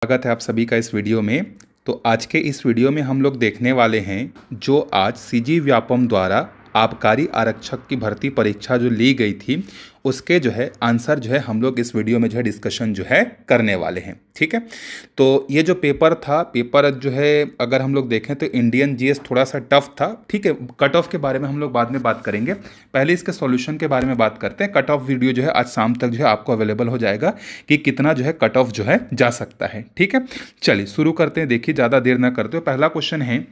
स्वागत है आप सभी का इस वीडियो में। तो आज के इस वीडियो में हम लोग देखने वाले हैं जो आज सीजी व्यापम द्वारा आबकारी आरक्षक की भर्ती परीक्षा जो ली गई थी उसके जो है आंसर जो है हम लोग इस वीडियो में जो है डिस्कशन जो है करने वाले हैं। ठीक है, तो ये जो पेपर जो है अगर हम लोग देखें तो इंडियन जीएस थोड़ा सा टफ था। ठीक है, कट ऑफ के बारे में हम लोग बाद में बात करेंगे, पहले इसके सॉल्यूशन के बारे में बात करते हैं। कट ऑफ वीडियो जो है आज शाम तक जो है आपको अवेलेबल हो जाएगा कि कितना जो है कट ऑफ जो है जा सकता है। ठीक है, चलिए शुरू करते हैं। देखिए ज़्यादा देर ना करते हुए पहला क्वेश्चन है,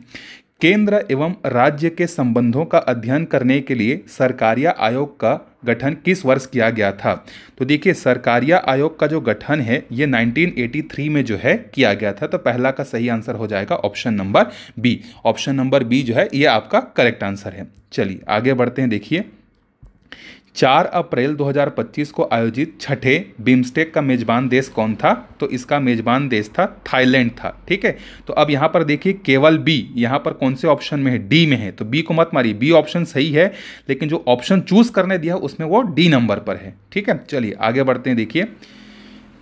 केंद्र एवं राज्य के संबंधों का अध्ययन करने के लिए सरकारिया आयोग का गठन किस वर्ष किया गया था? तो देखिए सरकारिया आयोग का जो गठन है ये 1983 में जो है किया गया था। तो पहला का सही आंसर हो जाएगा option number B. Option number B जो है ये आपका करेक्ट आंसर है। चलिए आगे बढ़ते हैं। देखिए 4 अप्रैल 2025 को आयोजित छठे बिम्स्टेक का मेजबान देश कौन था? तो इसका मेजबान देश था थाईलैंड था। ठीक है, तो अब यहाँ पर देखिए केवल बी यहाँ पर कौन से ऑप्शन में है? डी में है, तो बी को मत मारिए, बी ऑप्शन सही है, लेकिन जो ऑप्शन चूज करने दिया उसमें वो डी नंबर पर है। ठीक है, चलिए आगे बढ़ते हैं। देखिए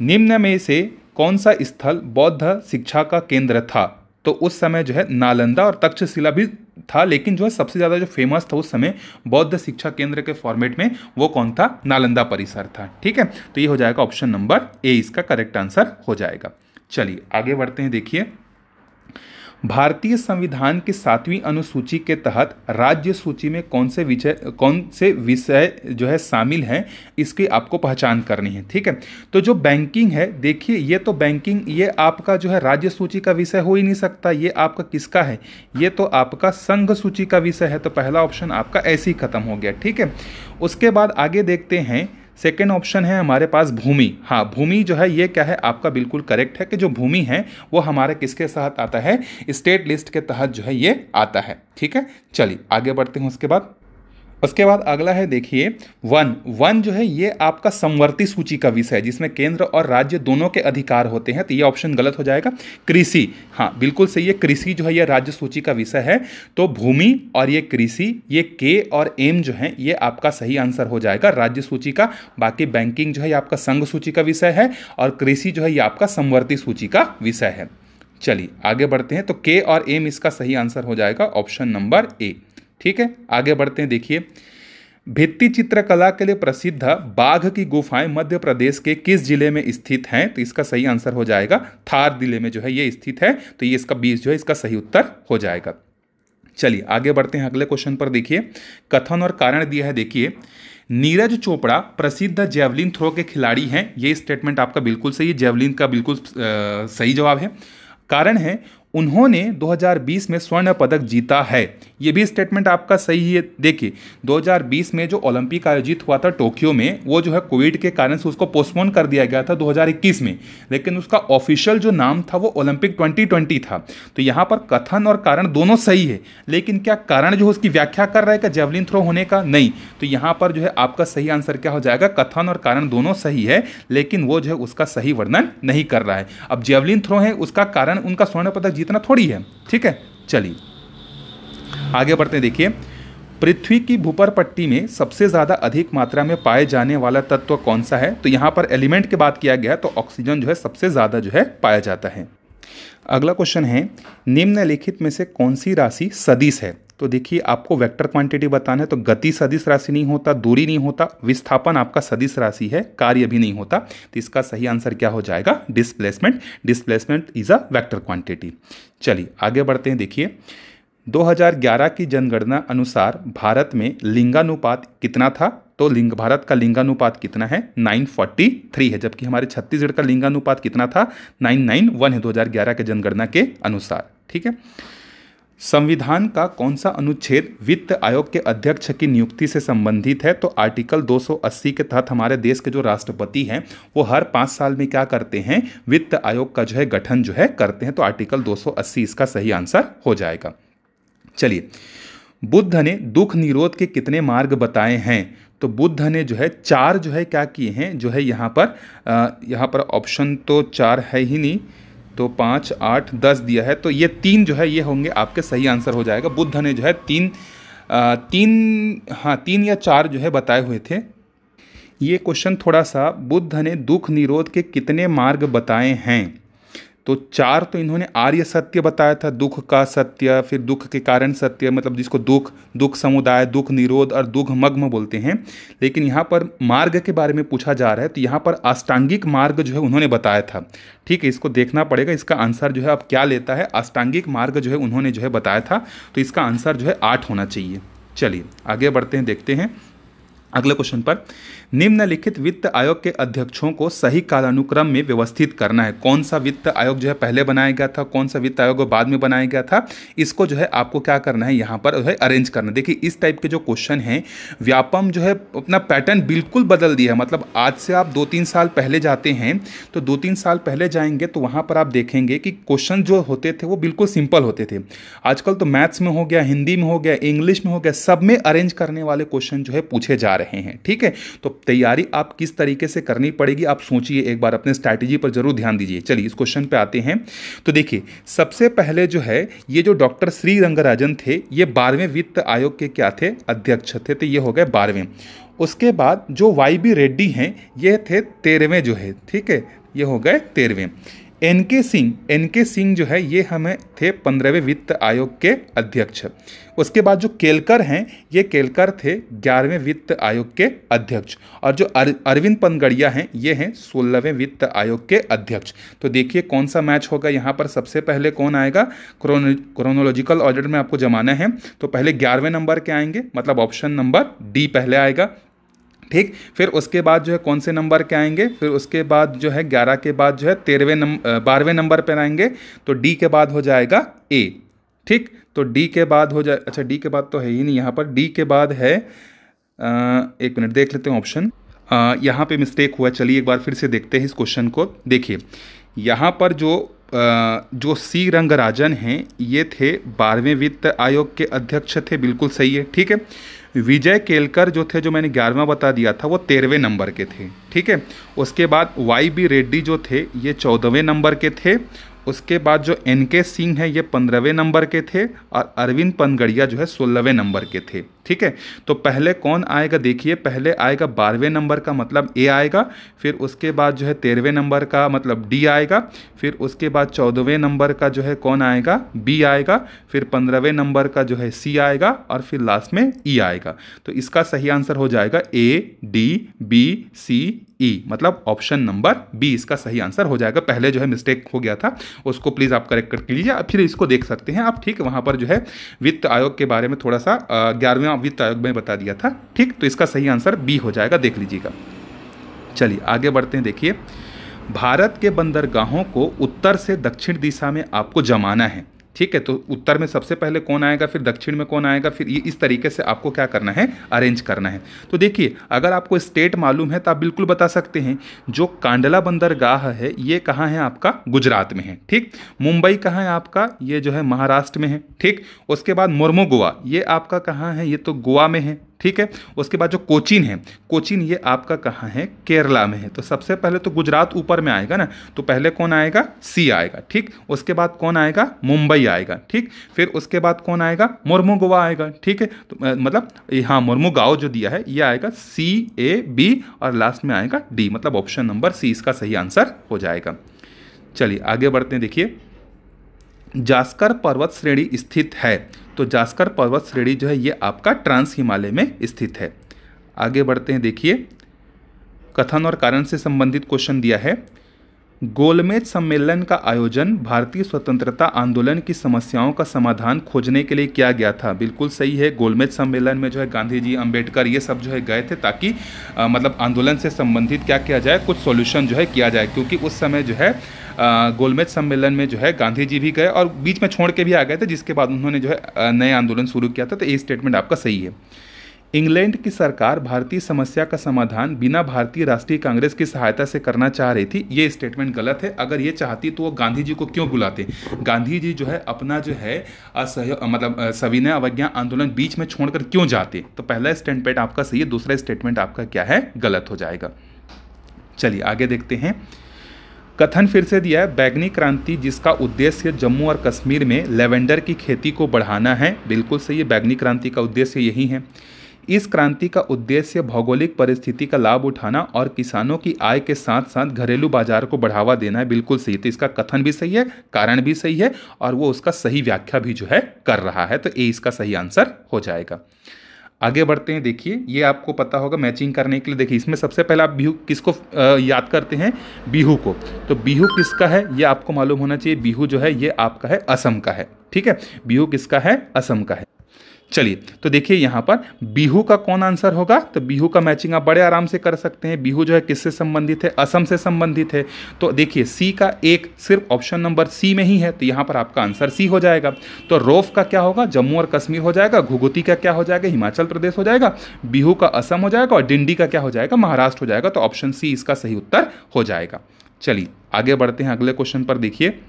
निम्न में से कौन सा स्थल बौद्ध शिक्षा का केंद्र था? तो उस समय जो है नालंदा और तक्षशिला भी था, लेकिन जो है सबसे ज़्यादा जो फेमस था उस समय बौद्ध शिक्षा केंद्र के फॉर्मेट में वो कौन था? नालंदा परिसर था। ठीक है, तो ये हो जाएगा ऑप्शन नंबर ए, इसका करेक्ट आंसर हो जाएगा। चलिए आगे बढ़ते हैं। देखिए भारतीय संविधान की 7वीं अनुसूची के तहत राज्य सूची में कौन से विषय जो है शामिल हैं, इसकी आपको पहचान करनी है। ठीक है, तो जो बैंकिंग है, देखिए ये तो बैंकिंग ये आपका जो है राज्य सूची का विषय हो ही नहीं सकता, ये आपका किसका है? ये तो आपका संघ सूची का विषय है। तो पहला ऑप्शन आपका ऐसे ही खत्म हो गया। ठीक है, उसके बाद आगे देखते हैं। सेकेंड ऑप्शन है हमारे पास भूमि। हाँ, भूमि जो है ये क्या है? आपका बिल्कुल करेक्ट है कि जो भूमि है वो हमारे किसके तहत आता है? स्टेट लिस्ट के तहत जो है ये आता है। ठीक है, चलिए आगे बढ़ते हैं। उसके बाद अगला है, देखिए वन जो है ये आपका समवर्ती सूची का विषय है जिसमें केंद्र और राज्य दोनों के अधिकार होते हैं। तो ये ऑप्शन गलत हो जाएगा। कृषि, हाँ बिल्कुल सही है, कृषि जो है ये राज्य सूची का विषय है। तो भूमि और ये कृषि, ये के और एम जो है ये आपका सही आंसर हो जाएगा राज्य सूची का। बाकी बैंकिंग जो है ये आपका संघ सूची का विषय है और कृषि जो है ये आपका समवर्ती सूची का विषय है। चलिए आगे बढ़ते हैं। तो के और एम इसका सही आंसर हो जाएगा ऑप्शन नंबर ए। ठीक है, आगे बढ़ते हैं। देखिए भित्ति चित्रकला के लिए प्रसिद्ध बाघ की गुफाएं मध्य प्रदेश के किस जिले में स्थित हैं? तो इसका सही आंसर हो जाएगा थार जिले में जो है ये स्थित है। तो ये इसका 20 जो है इसका सही उत्तर हो जाएगा। चलिए आगे बढ़ते हैं अगले क्वेश्चन पर। देखिए कथन और कारण दिया है। देखिए नीरज चोपड़ा प्रसिद्ध जेवलिन थ्रो के खिलाड़ी हैं, ये स्टेटमेंट आपका बिल्कुल सही है, जेवलिन का बिल्कुल सही जवाब है। कारण है उन्होंने 2020 में स्वर्ण पदक जीता है, ये भी स्टेटमेंट आपका सही है। देखिए 2020 में जो ओलंपिक आयोजित हुआ था टोक्यो में, वो जो है कोविड के कारण से उसको पोस्टपोन कर दिया गया था 2021 में, लेकिन उसका ऑफिशियल जो नाम था वो ओलंपिक 2020 था। तो यहाँ पर कथन और कारण दोनों सही है, लेकिन क्या कारण जो है उसकी व्याख्या कर रहा है क्या जेवलिन थ्रो होने का? नहीं। तो यहाँ पर जो है आपका सही आंसर क्या हो जाएगा? कथन और कारण दोनों सही है, लेकिन वो जो है उसका सही वर्णन नहीं कर रहा है। अब जेवलिन थ्रो है उसका कारण उनका स्वर्ण पदक जीतना थोड़ी है। ठीक है, चलिए आगे बढ़ते हैं। देखिए पृथ्वी की भूपर पट्टी में सबसे ज्यादा अधिक मात्रा में पाए जाने वाला तत्व कौन सा है? तो यहां पर एलिमेंट की बात किया गया तो ऑक्सीजन जो है सबसे ज्यादा जो है पाया जाता है। अगला क्वेश्चन है, निम्नलिखित में से कौन सी राशि सदिश है? तो देखिए आपको वेक्टर क्वांटिटी बताना है, तो गति सदिश राशि नहीं होता, दूरी नहीं होता, विस्थापन आपका सदिश राशि है, कार्य भी नहीं होता। तो इसका सही आंसर क्या हो जाएगा? Displacement. Displacement is a vector quantity. चलिए आगे बढ़ते हैं। देखिए 2011 की जनगणना अनुसार भारत में लिंगानुपात कितना था? तो भारत का लिंगानुपात कितना है? 943 है, जबकि हमारे छत्तीसगढ़ का लिंगानुपात कितना था? 991 है 2011 के जनगणना के अनुसार। ठीक है, संविधान का कौन सा अनुच्छेद वित्त आयोग के अध्यक्ष की नियुक्ति से संबंधित है? तो आर्टिकल 280 के तहत हमारे देश के जो राष्ट्रपति हैं वो हर 5 साल में क्या करते हैं? वित्त आयोग का जो है गठन जो है करते हैं। तो आर्टिकल 280 इसका सही आंसर हो जाएगा। चलिए बुद्ध ने दुख निरोध के कितने मार्ग बताए हैं? तो बुद्ध ने जो है 4 जो है क्या किए हैं जो है यहाँ पर ऑप्शन तो 4 है ही नहीं, तो 5, 8, 10 दिया है, तो ये 3 जो है ये होंगे आपके सही आंसर हो जाएगा। बुद्ध ने जो है 3 या 4 जो है बताए हुए थे। ये क्वेश्चन थोड़ा सा, बुद्ध ने दुख निरोध के कितने मार्ग बताए हैं? तो 4 तो इन्होंने आर्य सत्य बताया था, दुख का सत्य, फिर दुख के कारण सत्य, मतलब जिसको दुख, दुख समुदाय, दुख निरोध और दुख मग्न बोलते हैं। लेकिन यहाँ पर मार्ग के बारे में पूछा जा रहा है, तो यहाँ पर अष्टांगिक मार्ग जो है उन्होंने बताया था। ठीक है, इसको देखना पड़ेगा, इसका आंसर जो है अब क्या लेता है। अष्टांगिक मार्ग जो है उन्होंने जो है बताया था, तो इसका आंसर जो है 8 होना चाहिए। चलिए आगे बढ़ते हैं, देखते हैं अगले क्वेश्चन पर। निम्नलिखित वित्त आयोग के अध्यक्षों को सही कालानुक्रम में व्यवस्थित करना है। कौन सा वित्त आयोग जो है पहले बनाया गया था, कौन सा वित्त आयोग बाद में बनाया गया था, इसको जो है आपको क्या करना है, यहाँ पर जो है अरेंज करना। देखिए इस टाइप के जो क्वेश्चन हैं, व्यापम जो है अपना पैटर्न बिल्कुल बदल दिया है। मतलब आज से आप 2-3 साल पहले जाते हैं, तो 2-3 साल पहले जाएंगे तो वहाँ पर आप देखेंगे कि क्वेश्चन जो होते थे वो बिल्कुल सिंपल होते थे। आजकल तो मैथ्स में हो गया, हिंदी में हो गया, इंग्लिश में हो गया, सब में अरेंज करने वाले क्वेश्चन जो है पूछे जा रहे हैं। ठीक है, तो तैयारी आप किस तरीके से करनी पड़ेगी, आप सोचिए एक बार, अपने स्ट्रैटेजी पर जरूर ध्यान दीजिए। चलिए इस क्वेश्चन पे आते हैं। तो देखिए सबसे पहले जो है ये जो डॉक्टर श्री रंगराजन थे, ये 12वें वित्त आयोग के क्या थे, अध्यक्ष थे, तो ये हो गए 12वें। उसके बाद जो YB रेड्डी हैं, ये थे 13वें जो है। ठीक है, ये हो गए 13वें। NK सिंह जो है ये हमें थे 15वें वित्त आयोग के अध्यक्ष। उसके बाद जो केलकर हैं, ये केलकर थे 11वें वित्त आयोग के अध्यक्ष। और जो अरविंद पनगड़िया हैं, ये हैं 16वें वित्त आयोग के अध्यक्ष। तो देखिए कौन सा मैच होगा यहाँ पर, सबसे पहले कौन आएगा, क्रोनोलॉजिकल ऑर्डर में आपको जमाना है, तो पहले 11वें नंबर के आएंगे, मतलब ऑप्शन नंबर डी पहले आएगा। ठीक, फिर उसके बाद जो है कौन से नंबर के आएंगे, फिर उसके बाद जो है 11 के बाद जो है 12वें नंबर पर आएंगे, तो डी के बाद हो जाएगा ए। ठीक, तो डी के बाद हो जाए, अच्छा डी के बाद तो है ही नहीं यहाँ पर, डी के बाद है एक मिनट देख लेते हैं ऑप्शन, यहाँ पे मिस्टेक हुआ। चलिए एक बार फिर से देखते हैं इस क्वेश्चन को। देखिए यहाँ पर जो सी रंगराजन हैं, ये थे 12वें वित्त आयोग के अध्यक्ष थे, बिल्कुल सही है। ठीक है, विजय केलकर जो थे, जो मैंने 11वां बता दिया था, वो 13वें नंबर के थे। ठीक है, उसके बाद YB रेड्डी जो थे, ये 14वें नंबर के थे। उसके बाद जो NK सिंह है, ये 15वें नंबर के थे। और अरविंद पनगड़िया जो है 16वें नंबर के थे। ठीक है, तो पहले कौन आएगा, देखिए पहले आएगा 12वें नंबर का मतलब ए आएगा, फिर उसके बाद जो है 13वें नंबर का मतलब डी आएगा, फिर उसके बाद 14वें नंबर का जो है कौन आएगा, बी आएगा, फिर 15वें नंबर का जो है सी आएगा, और फिर लास्ट में ई आएगा। तो इसका सही आंसर हो जाएगा ADBCE, मतलब ऑप्शन नंबर बी इसका सही आंसर हो जाएगा। पहले जो है मिस्टेक हो गया था, उसको प्लीज़ आप करेक्ट कर लीजिए, फिर इसको देख सकते हैं आप। ठीक, वहाँ पर जो है वित्त आयोग के बारे में थोड़ा सा 11वें वित्त आयोग में बता दिया था। ठीक, तो इसका सही आंसर बी हो जाएगा, देख लीजिएगा। चलिए आगे बढ़ते हैं। देखिए भारत के बंदरगाहों को उत्तर से दक्षिण दिशा में आपको जमाना है। ठीक है, तो उत्तर में सबसे पहले कौन आएगा, फिर दक्षिण में कौन आएगा, फिर ये इस तरीके से आपको क्या करना है, अरेंज करना है। तो देखिए अगर आपको स्टेट मालूम है तो आप बिल्कुल बता सकते हैं। जो कांडला बंदरगाह है, ये कहाँ है आपका, गुजरात में है। ठीक, मुंबई कहाँ है आपका, ये जो है महाराष्ट्र में है। ठीक, उसके बाद मोर्मुगाओ, ये आपका कहाँ है, ये तो गोवा में है। ठीक है, उसके बाद जो कोचीन है, कोचीन ये आपका कहाँ है, केरला में है। तो सबसे पहले तो गुजरात ऊपर में आएगा ना, तो पहले कौन आएगा, सी आएगा। ठीक, उसके बाद कौन आएगा, मुंबई आएगा। ठीक, फिर उसके बाद कौन आएगा, मोर्मुगाओ आएगा। ठीक है, तो मतलब हाँ मोर्मुगाओ जो दिया है ये आएगा CAB, और लास्ट में आएगा डी, मतलब ऑप्शन नंबर सी इसका सही आंसर हो जाएगा। चलिए आगे बढ़ते हैं। देखिए जास्कर पर्वत श्रेणी स्थित है, तो जास्कर पर्वत श्रेणी जो है ये आपका ट्रांस हिमालय में स्थित है। आगे बढ़ते हैं। देखिए कथन और कारण से संबंधित क्वेश्चन दिया है। गोलमेज सम्मेलन का आयोजन भारतीय स्वतंत्रता आंदोलन की समस्याओं का समाधान खोजने के लिए किया गया था। बिल्कुल सही है, गोलमेज सम्मेलन में जो है गांधी जी, अंबेडकर ये सब जो है गए थे, ताकि मतलब आंदोलन से संबंधित क्या किया जाए, कुछ सॉल्यूशन जो है किया जाए। क्योंकि उस समय जो है गोलमेज सम्मेलन में जो है गांधी जी भी गए और बीच में छोड़ के भी आ गए थे, जिसके बाद उन्होंने जो है नए आंदोलन शुरू किया था। तो ये स्टेटमेंट आपका सही है। इंग्लैंड की सरकार भारतीय समस्या का समाधान बिना भारतीय राष्ट्रीय कांग्रेस की सहायता से करना चाह रही थी, ये स्टेटमेंट गलत है। अगर ये चाहती तो वो गांधी जी को क्यों बुलाते। गांधी जी जो है अपना जो है मतलब सविनय अवज्ञा आंदोलन बीच में छोड़कर क्यों जाते। तो पहला स्टेटमेंट आपका सही है, दूसरा स्टेटमेंट आपका क्या है, गलत हो जाएगा। चलिए आगे देखते हैं। कथन फिर से दिया है, बैगनी क्रांति जिसका उद्देश्य जम्मू और कश्मीर में लेवेंडर की खेती को बढ़ाना है। बिल्कुल सही है, बैगनी क्रांति का उद्देश्य यही है। इस क्रांति का उद्देश्य भौगोलिक परिस्थिति का लाभ उठाना और किसानों की आय के साथ साथ घरेलू बाजार को बढ़ावा देना है। बिल्कुल सही। तो इसका कथन भी सही है, कारण भी सही है और वो उसका सही व्याख्या भी जो है कर रहा है। तो ए इसका सही आंसर हो जाएगा। आगे बढ़ते हैं। देखिए ये आपको पता होगा मैचिंग करने के लिए। देखिए इसमें सबसे पहले आप बिहू किसको याद करते हैं? बिहू को। तो बिहू किसका है ये आपको मालूम होना चाहिए। बिहू जो है ये आपका है असम का है। ठीक है, बिहू किसका है? असम का है। चलिए तो देखिए यहाँ पर बिहू का कौन आंसर होगा? तो बिहू का मैचिंग आप बड़े आराम से कर सकते हैं। बिहू जो है किससे संबंधित है? असम से संबंधित है। तो देखिए सी का एक सिर्फ ऑप्शन नंबर सी में ही है, तो यहाँ पर आपका आंसर सी हो जाएगा। तो रोफ का क्या होगा? जम्मू और कश्मीर हो जाएगा। घुघुती का क्या हो जाएगा? हिमाचल प्रदेश हो जाएगा। बिहू का असम हो जाएगा और डिंडी का क्या हो जाएगा? महाराष्ट्र हो जाएगा। तो ऑप्शन सी इसका सही उत्तर हो जाएगा। चलिए आगे बढ़ते हैं अगले क्वेश्चन पर। देखिए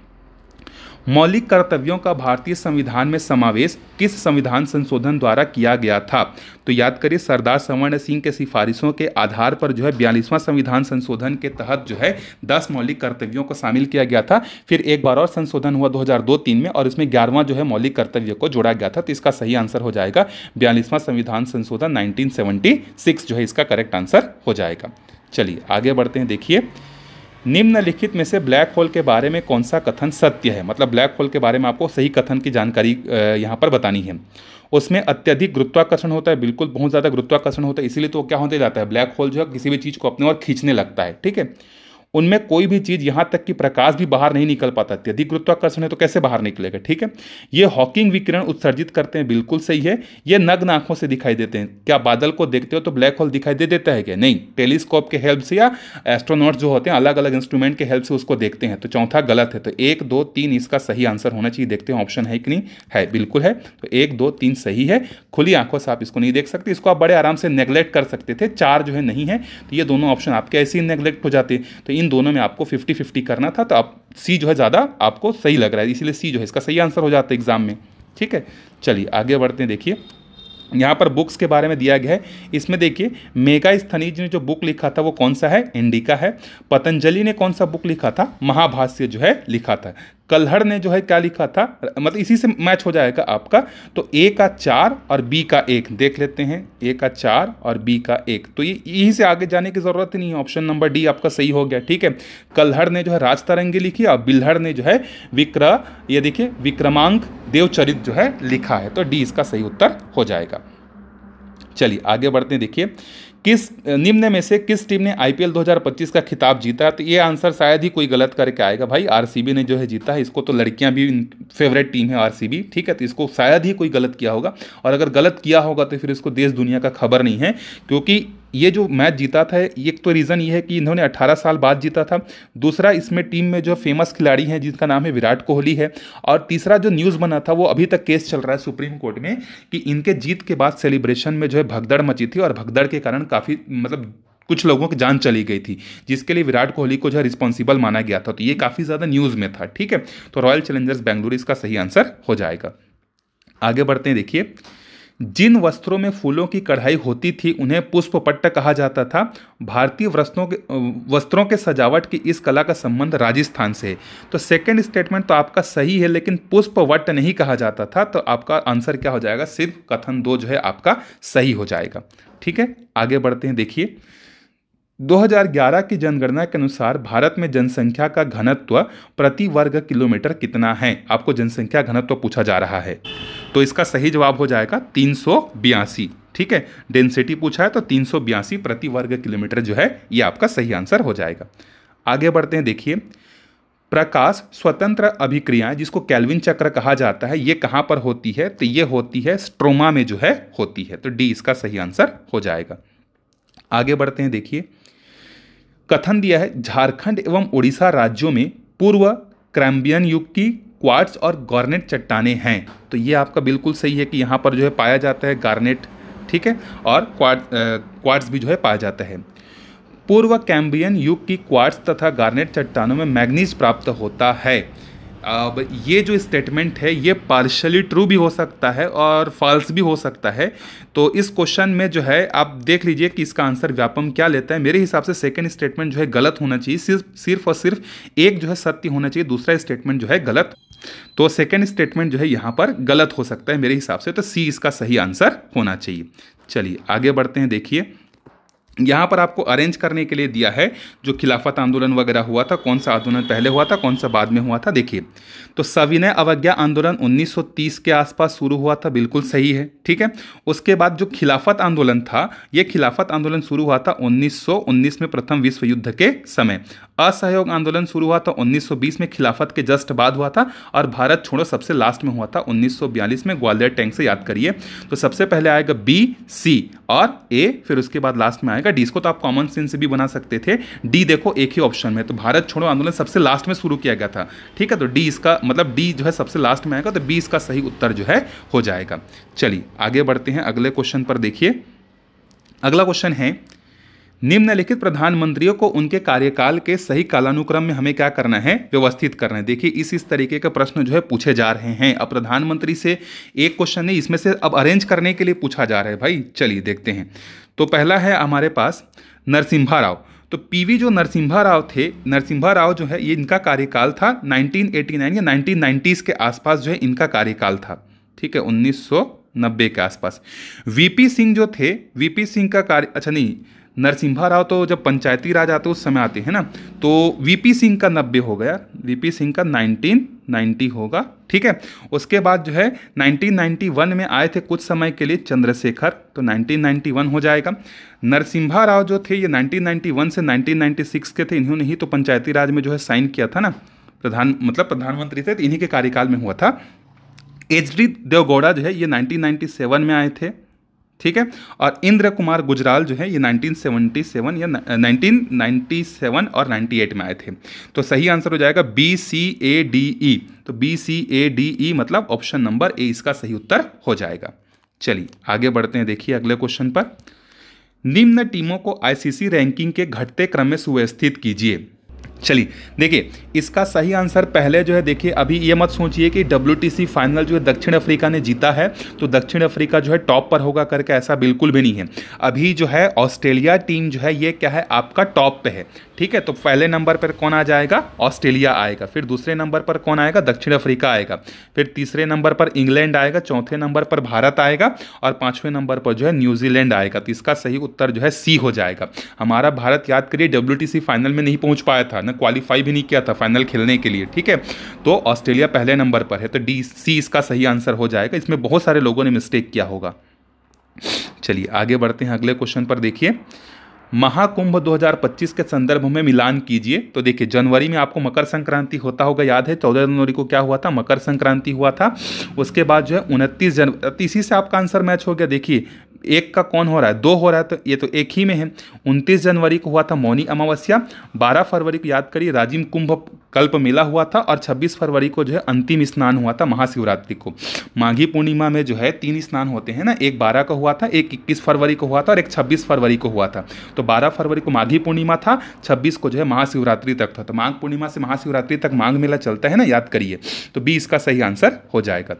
मौलिक कर्तव्यों का भारतीय संविधान में समावेश किस संविधान संशोधन द्वारा किया गया था? तो याद करिए सरदार स्वर्ण सिंह के सिफारिशों के आधार पर जो है 42वां संविधान संशोधन के तहत जो है 10 मौलिक कर्तव्यों को शामिल किया गया था। फिर एक बार और संशोधन हुआ 2002-03 में और इसमें 11वां जो है मौलिक कर्तव्य को जोड़ा गया था। तो इसका सही आंसर हो जाएगा 42वां संविधान संशोधन 1976 जो है इसका करेक्ट आंसर हो जाएगा। चलिए आगे बढ़ते हैं। देखिए निम्नलिखित में से ब्लैक होल के बारे में कौन सा कथन सत्य है? मतलब ब्लैक होल के बारे में आपको सही कथन की जानकारी यहाँ पर बतानी है। उसमें अत्यधिक गुरुत्वाकर्षण होता है। बिल्कुल बहुत ज़्यादा गुरुत्वाकर्षण होता है, इसीलिए तो क्या होते जाता है ब्लैक होल जो है किसी भी चीज़ को अपने ओर खींचने लगता है। ठीक है, उनमें कोई भी चीज़ यहाँ तक कि प्रकाश भी बाहर नहीं निकल पाता। अत्यधिक गुरुत्वाकर्षण है तो कैसे बाहर निकलेगा? ठीक है, ये हॉकिंग विकिरण उत्सर्जित करते हैं। बिल्कुल सही है। ये नग्न आंखों से दिखाई देते हैं। क्या बादल को देखते हो तो ब्लैक होल दिखाई दे देता है क्या? नहीं, टेलीस्कोप के हेल्प से या एस्ट्रोनॉट जो होते हैं अलग अलग इंस्ट्रूमेंट के हेल्प से उसको देखते हैं। तो चौथा गलत है। तो 1, 2, 3 इसका सही आंसर होना चाहिए। देखते हैं ऑप्शन है कि नहीं है। बिल्कुल है। तो 1, 2, 3 सही है। खुली आंखों से आप इसको नहीं देख सकते, इसको आप बड़े आराम से नेग्लेक्ट कर सकते थे। 4 जो है नहीं है, तो ये दोनों ऑप्शन आपके ऐसे ही नेग्लेक्ट हो जाते। तो इन दोनों में आपको 50-50 करना था, तो आप सी जो है ज़्यादा आपको सही लग रहा है, इसलिए सी जो है इसका सही आंसर हो जाता है एग्जाम में। ठीक है, चलिए आगे बढ़ते हैं। देखिए यहाँ पर बुक्स के बारे में दिया गया है। इसमें देखिए मेगास्थनीज ने जो बुक लिखा था वो कौन सा है? इंडिका है। पतंजलि ने कौन सा बुक लिखा था? महाभाष्य जो है लिखा था। कल्हड़ ने जो है क्या लिखा था? मतलब इसी से मैच हो जाएगा आपका। तो ए का 4 और बी का 1 देख लेते हैं। ए का 4 और बी का 1, तो ये यहीं से आगे जाने की जरूरत ही नहीं है। ऑप्शन नंबर डी आपका सही हो गया। ठीक है, कल्हड़ ने जो है राजतरंगी लिखी और बिल्हड़ ने जो है ये देखिए विक्रमांक देवचरित जो है लिखा है। तो डी इसका सही उत्तर हो जाएगा। चलिए आगे बढ़ते हैं। देखिए किस निम्न में से किस टीम ने आईपीएल 2025 का खिताब जीता? तो ये आंसर शायद ही कोई गलत करके आएगा भाई। आरसीबी ने जो है जीता है। इसको तो लड़कियां भी फेवरेट टीम है आरसीबी। ठीक है, तो इसको शायद ही कोई गलत किया होगा, और अगर गलत किया होगा तो फिर इसको देश दुनिया का खबर नहीं है, क्योंकि ये जो मैच जीता था एक तो रीज़न ये है कि इन्होंने 18 साल बाद जीता था। दूसरा इसमें टीम में जो फेमस खिलाड़ी हैं जिसका नाम है विराट कोहली है। और तीसरा जो न्यूज़ बना था वो अभी तक केस चल रहा है सुप्रीम कोर्ट में कि इनके जीत के बाद सेलिब्रेशन में जो है भगदड़ मची थी और भगदड़ के कारण काफ़ी मतलब कुछ लोगों की जान चली गई थी, जिसके लिए विराट कोहली को जो है रिस्पॉन्सिबल माना गया था। तो ये काफ़ी ज़्यादा न्यूज़ में था। ठीक है, तो रॉयल चैलेंजर्स बेंगलुरु इसका सही आंसर हो जाएगा। आगे बढ़ते हैं। देखिए जिन वस्त्रों में फूलों की कढ़ाई होती थी उन्हें पुष्पपट्ट कहा जाता था। भारतीय वस्त्रों के सजावट की इस कला का संबंध राजस्थान से है। तो सेकंड स्टेटमेंट तो आपका सही है, लेकिन पुष्पवट्ट नहीं कहा जाता था। तो आपका आंसर क्या हो जाएगा? सिर्फ कथन 2 जो है आपका सही हो जाएगा। ठीक है, आगे बढ़ते हैं। देखिए 2011 की जनगणना के अनुसार भारत में जनसंख्या का घनत्व प्रति वर्ग किलोमीटर कितना है? आपको जनसंख्या घनत्व पूछा जा रहा है, तो इसका सही जवाब हो जाएगा 382। ठीक है, डेंसिटी पूछा है तो 382 प्रति वर्ग किलोमीटर जो है ये आपका सही आंसर हो जाएगा। आगे बढ़ते हैं। देखिए प्रकाश स्वतंत्र अभिक्रियाएं जिसको केल्विन चक्र कहा जाता है ये कहाँ पर होती है? तो ये होती है स्ट्रोमा में जो है होती है। तो डी इसका सही आंसर हो जाएगा। आगे बढ़ते हैं। देखिए कथन दिया है झारखंड एवं उड़ीसा राज्यों में पूर्व कैम्ब्रियन युग की क्वार्ट्ज और गार्नेट चट्टानें हैं। तो ये आपका बिल्कुल सही है कि यहाँ पर जो है पाया जाता है गार्नेट। ठीक है, और क्वार्ट्ज भी जो है पाया जाता है। पूर्व कैम्ब्रियन युग की क्वार्ट्ज तथा गार्नेट चट्टानों में मैग्नीज प्राप्त होता है। अब ये जो स्टेटमेंट है ये पार्शली ट्रू भी हो सकता है और फॉल्स भी हो सकता है। तो इस क्वेश्चन में जो है आप देख लीजिए कि इसका आंसर व्यापम क्या लेता है। मेरे हिसाब से सेकंड स्टेटमेंट जो है गलत होना चाहिए, सिर्फ और सिर्फ एक जो है सत्य होना चाहिए, दूसरा स्टेटमेंट जो है गलत। तो सेकंड स्टेटमेंट जो है यहाँ पर गलत हो सकता है मेरे हिसाब से, तो सी इसका सही आंसर होना चाहिए। चलिए आगे बढ़ते हैं। देखिए यहाँ पर आपको अरेंज करने के लिए दिया है जो खिलाफत आंदोलन वगैरह हुआ था, कौन सा आंदोलन पहले हुआ था, कौन सा बाद में हुआ था। देखिए तो सविनय अवज्ञा आंदोलन 1930 के आसपास शुरू हुआ था, बिल्कुल सही है, ठीक है। उसके बाद जो खिलाफत आंदोलन था, ये खिलाफत आंदोलन शुरू हुआ था 1919 में प्रथम विश्व युद्ध के समय। असहयोग आंदोलन शुरू हुआ था 1920 में, खिलाफत के जस्ट बाद हुआ था। और भारत छोड़ो सबसे लास्ट में हुआ था 1942 में, ग्वालियर टैंक से याद करिए। तो सबसे पहले आएगा बी, सी और ए, फिर उसके बाद लास्ट में आएगा डी। इसको तो आप कॉमन सेंस से भी बना सकते थे, डी देखो एक ही ऑप्शन में, तो भारत छोड़ो आंदोलन सबसे लास्ट में शुरू किया गया था, ठीक है। तो डी इसका मतलब डी जो है सबसे लास्ट में आएगा, तो बी इसका सही उत्तर जो है हो जाएगा। चलिए आगे बढ़ते हैं अगले क्वेश्चन पर। देखिए अगला क्वेश्चन है, निम्नलिखित प्रधानमंत्रियों को उनके कार्यकाल के सही कालानुक्रम में हमें क्या करना है, व्यवस्थित करना है। देखिए इस तरीके के प्रश्न जो है पूछे जा रहे हैं। अब प्रधानमंत्री से एक क्वेश्चन नहीं, इसमें से अब अरेंज करने के लिए पूछा जा रहा है भाई। चलिए देखते हैं। तो पहला है हमारे पास नरसिम्हा राव। तो पीवी जो नरसिम्हा राव थे, नरसिम्हा राव जो है ये इनका कार्यकाल था 1989 या 1990s के आसपास जो है इनका कार्यकाल था, ठीक है, 1990 के आसपास। वीपी सिंह जो थे, वीपी सिंह का कार्य, अच्छा नहीं, नरसिम्हा राव तो जब पंचायती राज आते उस समय आते हैं ना, तो वीपी सिंह का 90 हो गया, वीपी सिंह का 1990 होगा, ठीक है। उसके बाद जो है 1991 में आए थे कुछ समय के लिए चंद्रशेखर, तो 1991 हो जाएगा। नरसिम्हा राव जो थे ये 1991 से 1996 के थे, इन्होंने ही तो पंचायती राज में जो है साइन किया था ना, प्रधानमंत्री थे, तो इन्हीं के कार्यकाल में हुआ था। एच.डी. देवगौड़ा जो है ये 1997 में आए थे, ठीक है। और इंद्र कुमार गुजराल जो है ये 1977 या 1997 और 98 में आए थे। तो सही आंसर हो जाएगा बी, सी, ए, डी, ई। तो बी, सी, ए, डी, ई मतलब ऑप्शन नंबर ए इसका सही उत्तर हो जाएगा। चलिए आगे बढ़ते हैं। देखिए अगले क्वेश्चन पर, निम्न टीमों को आईसीसी रैंकिंग के घटते क्रम में सुव्यवस्थित कीजिए। चलिए देखिए इसका सही आंसर पहले जो है, देखिए अभी ये मत सोचिए कि WTC फाइनल जो है दक्षिण अफ्रीका ने जीता है तो दक्षिण अफ्रीका जो है टॉप पर होगा करके, ऐसा बिल्कुल भी नहीं है। अभी जो है ऑस्ट्रेलिया टीम जो है ये क्या है, आपका टॉप पे है, ठीक है। तो पहले नंबर पर कौन आ जाएगा, ऑस्ट्रेलिया आएगा, फिर दूसरे नंबर पर कौन आएगा, दक्षिण अफ्रीका आएगा, फिर तीसरे नंबर पर इंग्लैंड आएगा, चौथे नंबर पर भारत आएगा और पांचवें नंबर पर जो है न्यूजीलैंड आएगा। तो इसका सही उत्तर जो है सी हो जाएगा। हमारा भारत याद करिए WTC फाइनल में नहीं पहुंच पाया था, क्वालिफाई भी नहीं किया था फाइनल खेलने के लिए, ठीक है। तो ऑस्ट्रेलिया पहले नंबर पर है, तो डी, सी इसका सही आंसर हो जाएगा। इसमें बहुत सारे लोगों ने मिस्टेक किया होगा। चलिए आगे बढ़ते हैं अगले क्वेश्चन पर। देखिए महाकुंभ 2025 के संदर्भ में मिलान कीजिए। तो देखिए जनवरी में आपको मकर संक्रांति होता होगा, याद है 14 जनवरी को क्या हुआ था, मकर संक्रांति हुआ था। उसके बाद जो है 29 जनवरी, इसी से आपका आंसर मैच हो गया। देखिए एक का कौन हो रहा है, दो हो रहा है, तो ये तो एक ही में है। 29 जनवरी को हुआ था मौनी अमावस्या, 12 फरवरी को याद करिए राजिम कुंभ कल्प मेला हुआ था और 26 फरवरी को जो है अंतिम स्नान हुआ था महाशिवरात्रि को। माघी पूर्णिमा में जो है 3 स्नान होते हैं ना, एक 12 को हुआ था, एक 21 फरवरी को हुआ था और एक 26 फरवरी को हुआ था। तो 12 फरवरी को माघी पूर्णिमा था, 26 को जो है महाशिवरात्रि तक था। तो माघ पूर्णिमा से महाशिवरात्रि तक माघ मेला चलता है ना, याद करिए। तो बी इसका सही आंसर हो जाएगा।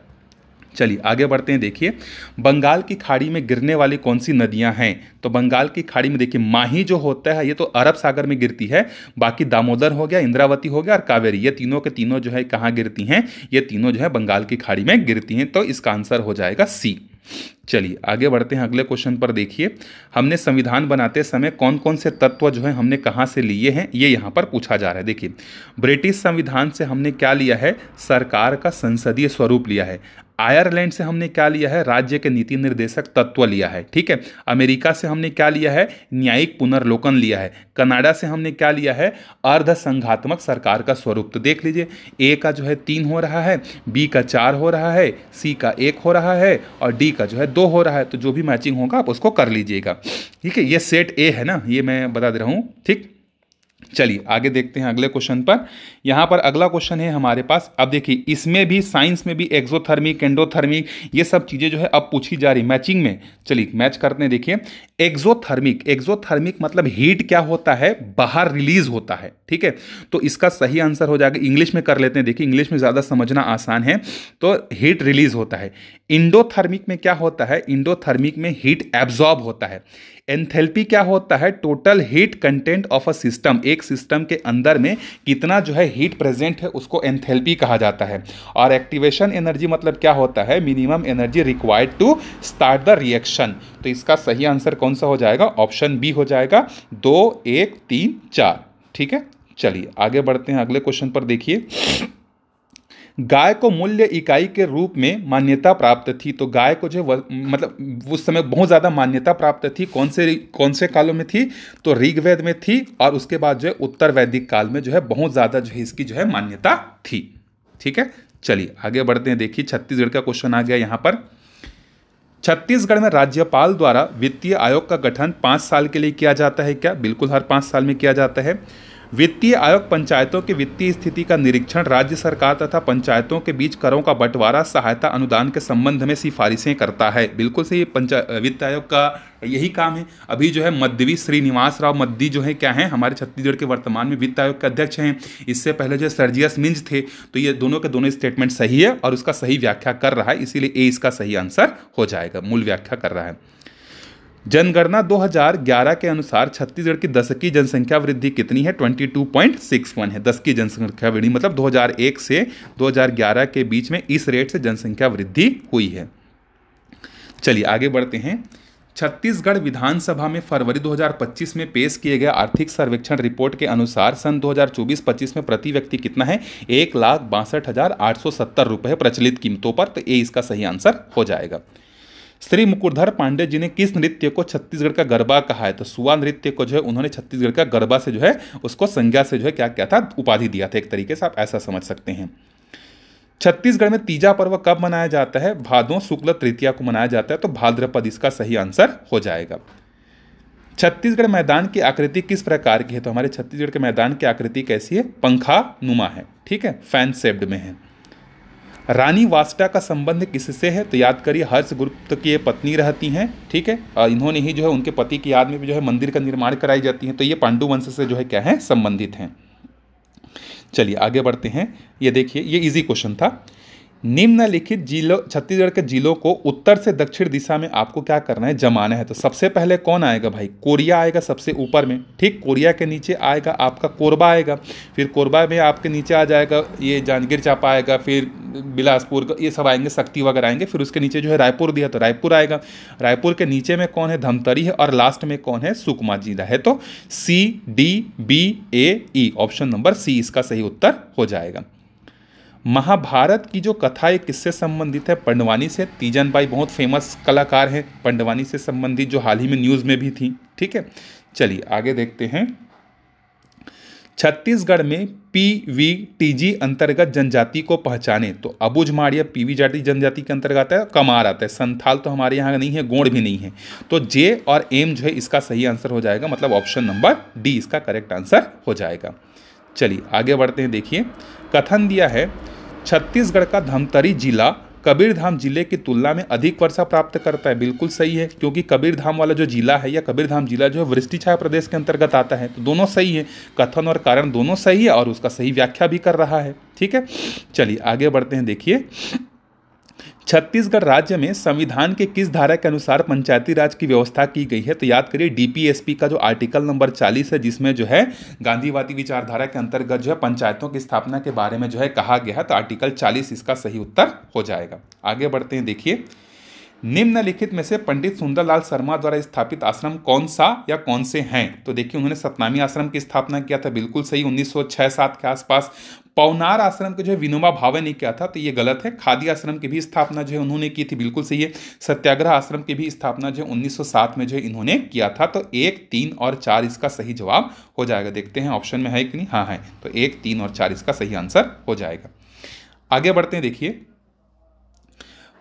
चलिए आगे बढ़ते हैं। देखिए बंगाल की खाड़ी में गिरने वाली कौन सी नदियां हैं। तो बंगाल की खाड़ी में देखिए माही जो होता है ये तो अरब सागर में गिरती है, बाकी दामोदर हो गया, इंद्रावती हो गया और कावेरी, ये तीनों के तीनों जो है कहाँ गिरती हैं, ये तीनों जो है बंगाल की खाड़ी में गिरती हैं। तो इसका आंसर हो जाएगा सी। चलिए आगे बढ़ते हैं अगले क्वेश्चन पर। देखिए हमने संविधान बनाते समय कौन कौन से तत्व जो है हमने कहाँ से लिए हैं, ये यहाँ पर पूछा जा रहा है। देखिए ब्रिटिश संविधान से हमने क्या लिया है, सरकार का संसदीय स्वरूप लिया है। आयरलैंड से हमने क्या लिया है, राज्य के नीति निर्देशक तत्व लिया है, ठीक है। अमेरिका से हमने क्या लिया है, न्यायिक पुनर्लोकन लिया है। कनाडा से हमने क्या लिया है, अर्ध संघात्मक सरकार का स्वरूप। तो देख लीजिए ए का जो है 3 हो रहा है, बी का 4 हो रहा है, सी का 1 हो रहा है और डी का जो है 2 हो रहा है। तो जो भी मैचिंग होगा आप उसको कर लीजिएगा, ठीक है। ये सेट ए है ना, ये मैं बता दे रहा हूँ, ठीक। चलिए आगे देखते हैं अगले क्वेश्चन पर। यहाँ पर अगला क्वेश्चन है हमारे पास। अब देखिए इसमें भी, साइंस में भी एक्सोथर्मिक, एंडोथर्मिक, ये सब चीज़ें जो है अब पूछी जा रही मैचिंग में। चलिए मैच करते हैं। देखिए एक्सोथर्मिक, एक्सोथर्मिक मतलब हीट क्या होता है, बाहर रिलीज होता है, ठीक है। तो इसका सही आंसर हो जाएगा, इंग्लिश में कर लेते हैं। देखिए इंग्लिश में ज़्यादा समझना आसान है, तो हीट रिलीज होता है। इंडोथर्मिक में क्या होता है, इंडोथर्मिक में हीट एब्जॉर्ब होता है। एंथैल्पी क्या होता है, total heat content of a system, एक सिस्टम के अंदर में कितना जो है हीट प्रेजेंट है उसको एंथैल्पी कहा जाता है। और एक्टिवेशन एनर्जी मतलब क्या होता है, minimum energy required to start the reaction. तो इसका सही आंसर कौन सा हो जाएगा, ऑप्शन बी हो जाएगा, 2, 1, 3, 4, ठीक है। चलिए आगे बढ़ते हैं अगले क्वेश्चन पर। देखिए गाय को मूल्य इकाई के रूप में मान्यता प्राप्त थी। तो गाय को जो मतलब उस समय बहुत ज़्यादा मान्यता प्राप्त थी, कौन से कालों में थी, तो ऋग्वेद में थी, और उसके बाद जो है उत्तर वैदिक काल में जो है बहुत ज़्यादा जो है इसकी जो है मान्यता थी, ठीक है। चलिए आगे बढ़ते हैं। देखिए छत्तीसगढ़ का क्वेश्चन आ गया यहाँ पर। छत्तीसगढ़ में राज्यपाल द्वारा वित्तीय आयोग का गठन 5 साल के लिए किया जाता है क्या, बिल्कुल हर 5 साल में किया जाता है। वित्तीय आयोग पंचायतों की वित्तीय स्थिति का निरीक्षण, राज्य सरकार तथा पंचायतों के बीच करों का बंटवारा, सहायता अनुदान के संबंध में सिफारिशें करता है। बिल्कुल सही, वित्त आयोग का यही काम है। अभी जो है मद्दवी श्रीनिवास राव मद्दी जो है क्या है, हमारे छत्तीसगढ़ के वर्तमान में वित्त आयोग के अध्यक्ष हैं। इससे पहले जो सर्जियस मिंज थे। तो ये दोनों के दोनों स्टेटमेंट सही है और उसका सही व्याख्या कर रहा है, इसीलिए ए इसका सही आंसर हो जाएगा, मूल व्याख्या कर रहा है। जनगणना 2011 के अनुसार छत्तीसगढ़ की दशकीय जनसंख्या वृद्धि कितनी है, 22.61 है। दशकीय जनसंख्या वृद्धि मतलब 2001 से 2011 के बीच में इस रेट से जनसंख्या वृद्धि हुई है। चलिए आगे बढ़ते हैं। छत्तीसगढ़ विधानसभा में फरवरी 2025 में पेश किए गए आर्थिक सर्वेक्षण रिपोर्ट के अनुसार सन 2024-25 में प्रति व्यक्ति कितना है, 1,62,870 रुपये प्रचलित कीमतों पर। तो ये इसका सही आंसर हो जाएगा। श्री मुकुरधर पांडे जी ने किस नृत्य को छत्तीसगढ़ का गरबा कहा है, तो सुआ नृत्य को जो है उन्होंने छत्तीसगढ़ का गरबा से जो है उसको संज्ञा से जो है क्या क्या था, उपाधि दिया था, एक तरीके से आप ऐसा समझ सकते हैं। छत्तीसगढ़ में तीजा पर्व कब मनाया जाता है, भादों शुक्ल तृतीया को मनाया जाता है। तो भाद्रपद इसका सही आंसर हो जाएगा। छत्तीसगढ़ मैदान की आकृति किस प्रकार की है, तो हमारे छत्तीसगढ़ के मैदान की आकृति कैसी है, पंखा नुमा है, ठीक है, फैन शेप्ड में है। रानी वास्टा का संबंध किससे है, तो याद करिए हर्षगुप्त की ये पत्नी रहती हैं, ठीक है, और इन्होंने ही जो है उनके पति की याद में भी जो है मंदिर का निर्माण कराई जाती है। तो ये पांडु वंश से जो है क्या है, संबंधित हैं। चलिए आगे बढ़ते हैं। ये देखिए ये इजी क्वेश्चन था। निम्नलिखित जिलों, छत्तीसगढ़ के जिलों को उत्तर से दक्षिण दिशा में आपको क्या करना है, जमाना है। तो सबसे पहले कौन आएगा भाई, कोरिया आएगा सबसे ऊपर में, ठीक। कोरिया के नीचे आएगा आपका कोरबा आएगा, फिर कोरबा में आपके नीचे आ जाएगा ये जांजगीर चांपा आएगा, फिर बिलासपुर, ये सब आएंगे, शक्ति वगैरह आएंगे। फिर उसके नीचे जो है रायपुर दिया तो रायपुर आएगा। रायपुर के नीचे में कौन है, धमतरी है, और लास्ट में कौन है, सुकमा जिला है। तो CDBAE ऑप्शन नंबर सी इसका सही उत्तर हो जाएगा। महाभारत की जो कथा है किससे संबंधित है, पंडवानी से। तीजन बाई बहुत फेमस कलाकार हैं पंडवानी से संबंधित, जो हाल ही में न्यूज़ में भी थी, ठीक है। चलिए आगे देखते हैं। छत्तीसगढ़ में PVTG अंतर्गत जनजाति को पहचाने, तो अबुझमाड़िया PV जनजाति के अंतर्गत आता है, कमार आता है, संथाल तो हमारे यहाँ नहीं है, गोंड भी नहीं है। तो J और M जो है इसका सही आंसर हो जाएगा, मतलब ऑप्शन नंबर डी इसका करेक्ट आंसर हो जाएगा। चलिए आगे बढ़ते हैं। देखिए कथन दिया है, छत्तीसगढ़ का धमतरी जिला कबीरधाम जिले की तुलना में अधिक वर्षा प्राप्त करता है। बिल्कुल सही है, क्योंकि कबीरधाम वाला जो जिला है या कबीरधाम जिला जो है वृष्टि छाया प्रदेश के अंतर्गत आता है। तो दोनों सही है, कथन और कारण दोनों सही है, और उसका सही व्याख्या भी कर रहा है, ठीक है। चलिए आगे बढ़ते हैं। देखिए छत्तीसगढ़ राज्य में संविधान के किस धारा के अनुसार पंचायती राज की व्यवस्था की गई है, तो याद करिए DPSP का जो आर्टिकल नंबर 40 है, जिसमें जो है गांधीवादी विचारधारा के अंतर्गत जो है पंचायतों की स्थापना के बारे में जो है कहा गया है। तो आर्टिकल 40 इसका सही उत्तर हो जाएगा। आगे बढ़ते हैं। देखिए निम्नलिखित में से पंडित सुंदरलाल शर्मा द्वारा स्थापित आश्रम कौन सा या कौन से हैं, तो देखिए उन्होंने सतनामी आश्रम की स्थापना किया था, बिल्कुल सही, 1906-07 के आसपास। पवनार आश्रम के जो है विनोबा भावे ने किया था, तो ये गलत है। खादी आश्रम की भी स्थापना जो है उन्होंने की थी, बिल्कुल सही है। सत्याग्रह आश्रम की भी स्थापना जो है 1907 में जो है इन्होंने किया था। तो 1, 3 और 4 इसका सही जवाब हो जाएगा। देखते हैं ऑप्शन में है कि नहीं, हाँ है, तो 1, 3 और 4 इसका सही आंसर हो जाएगा। आगे बढ़ते हैं। देखिए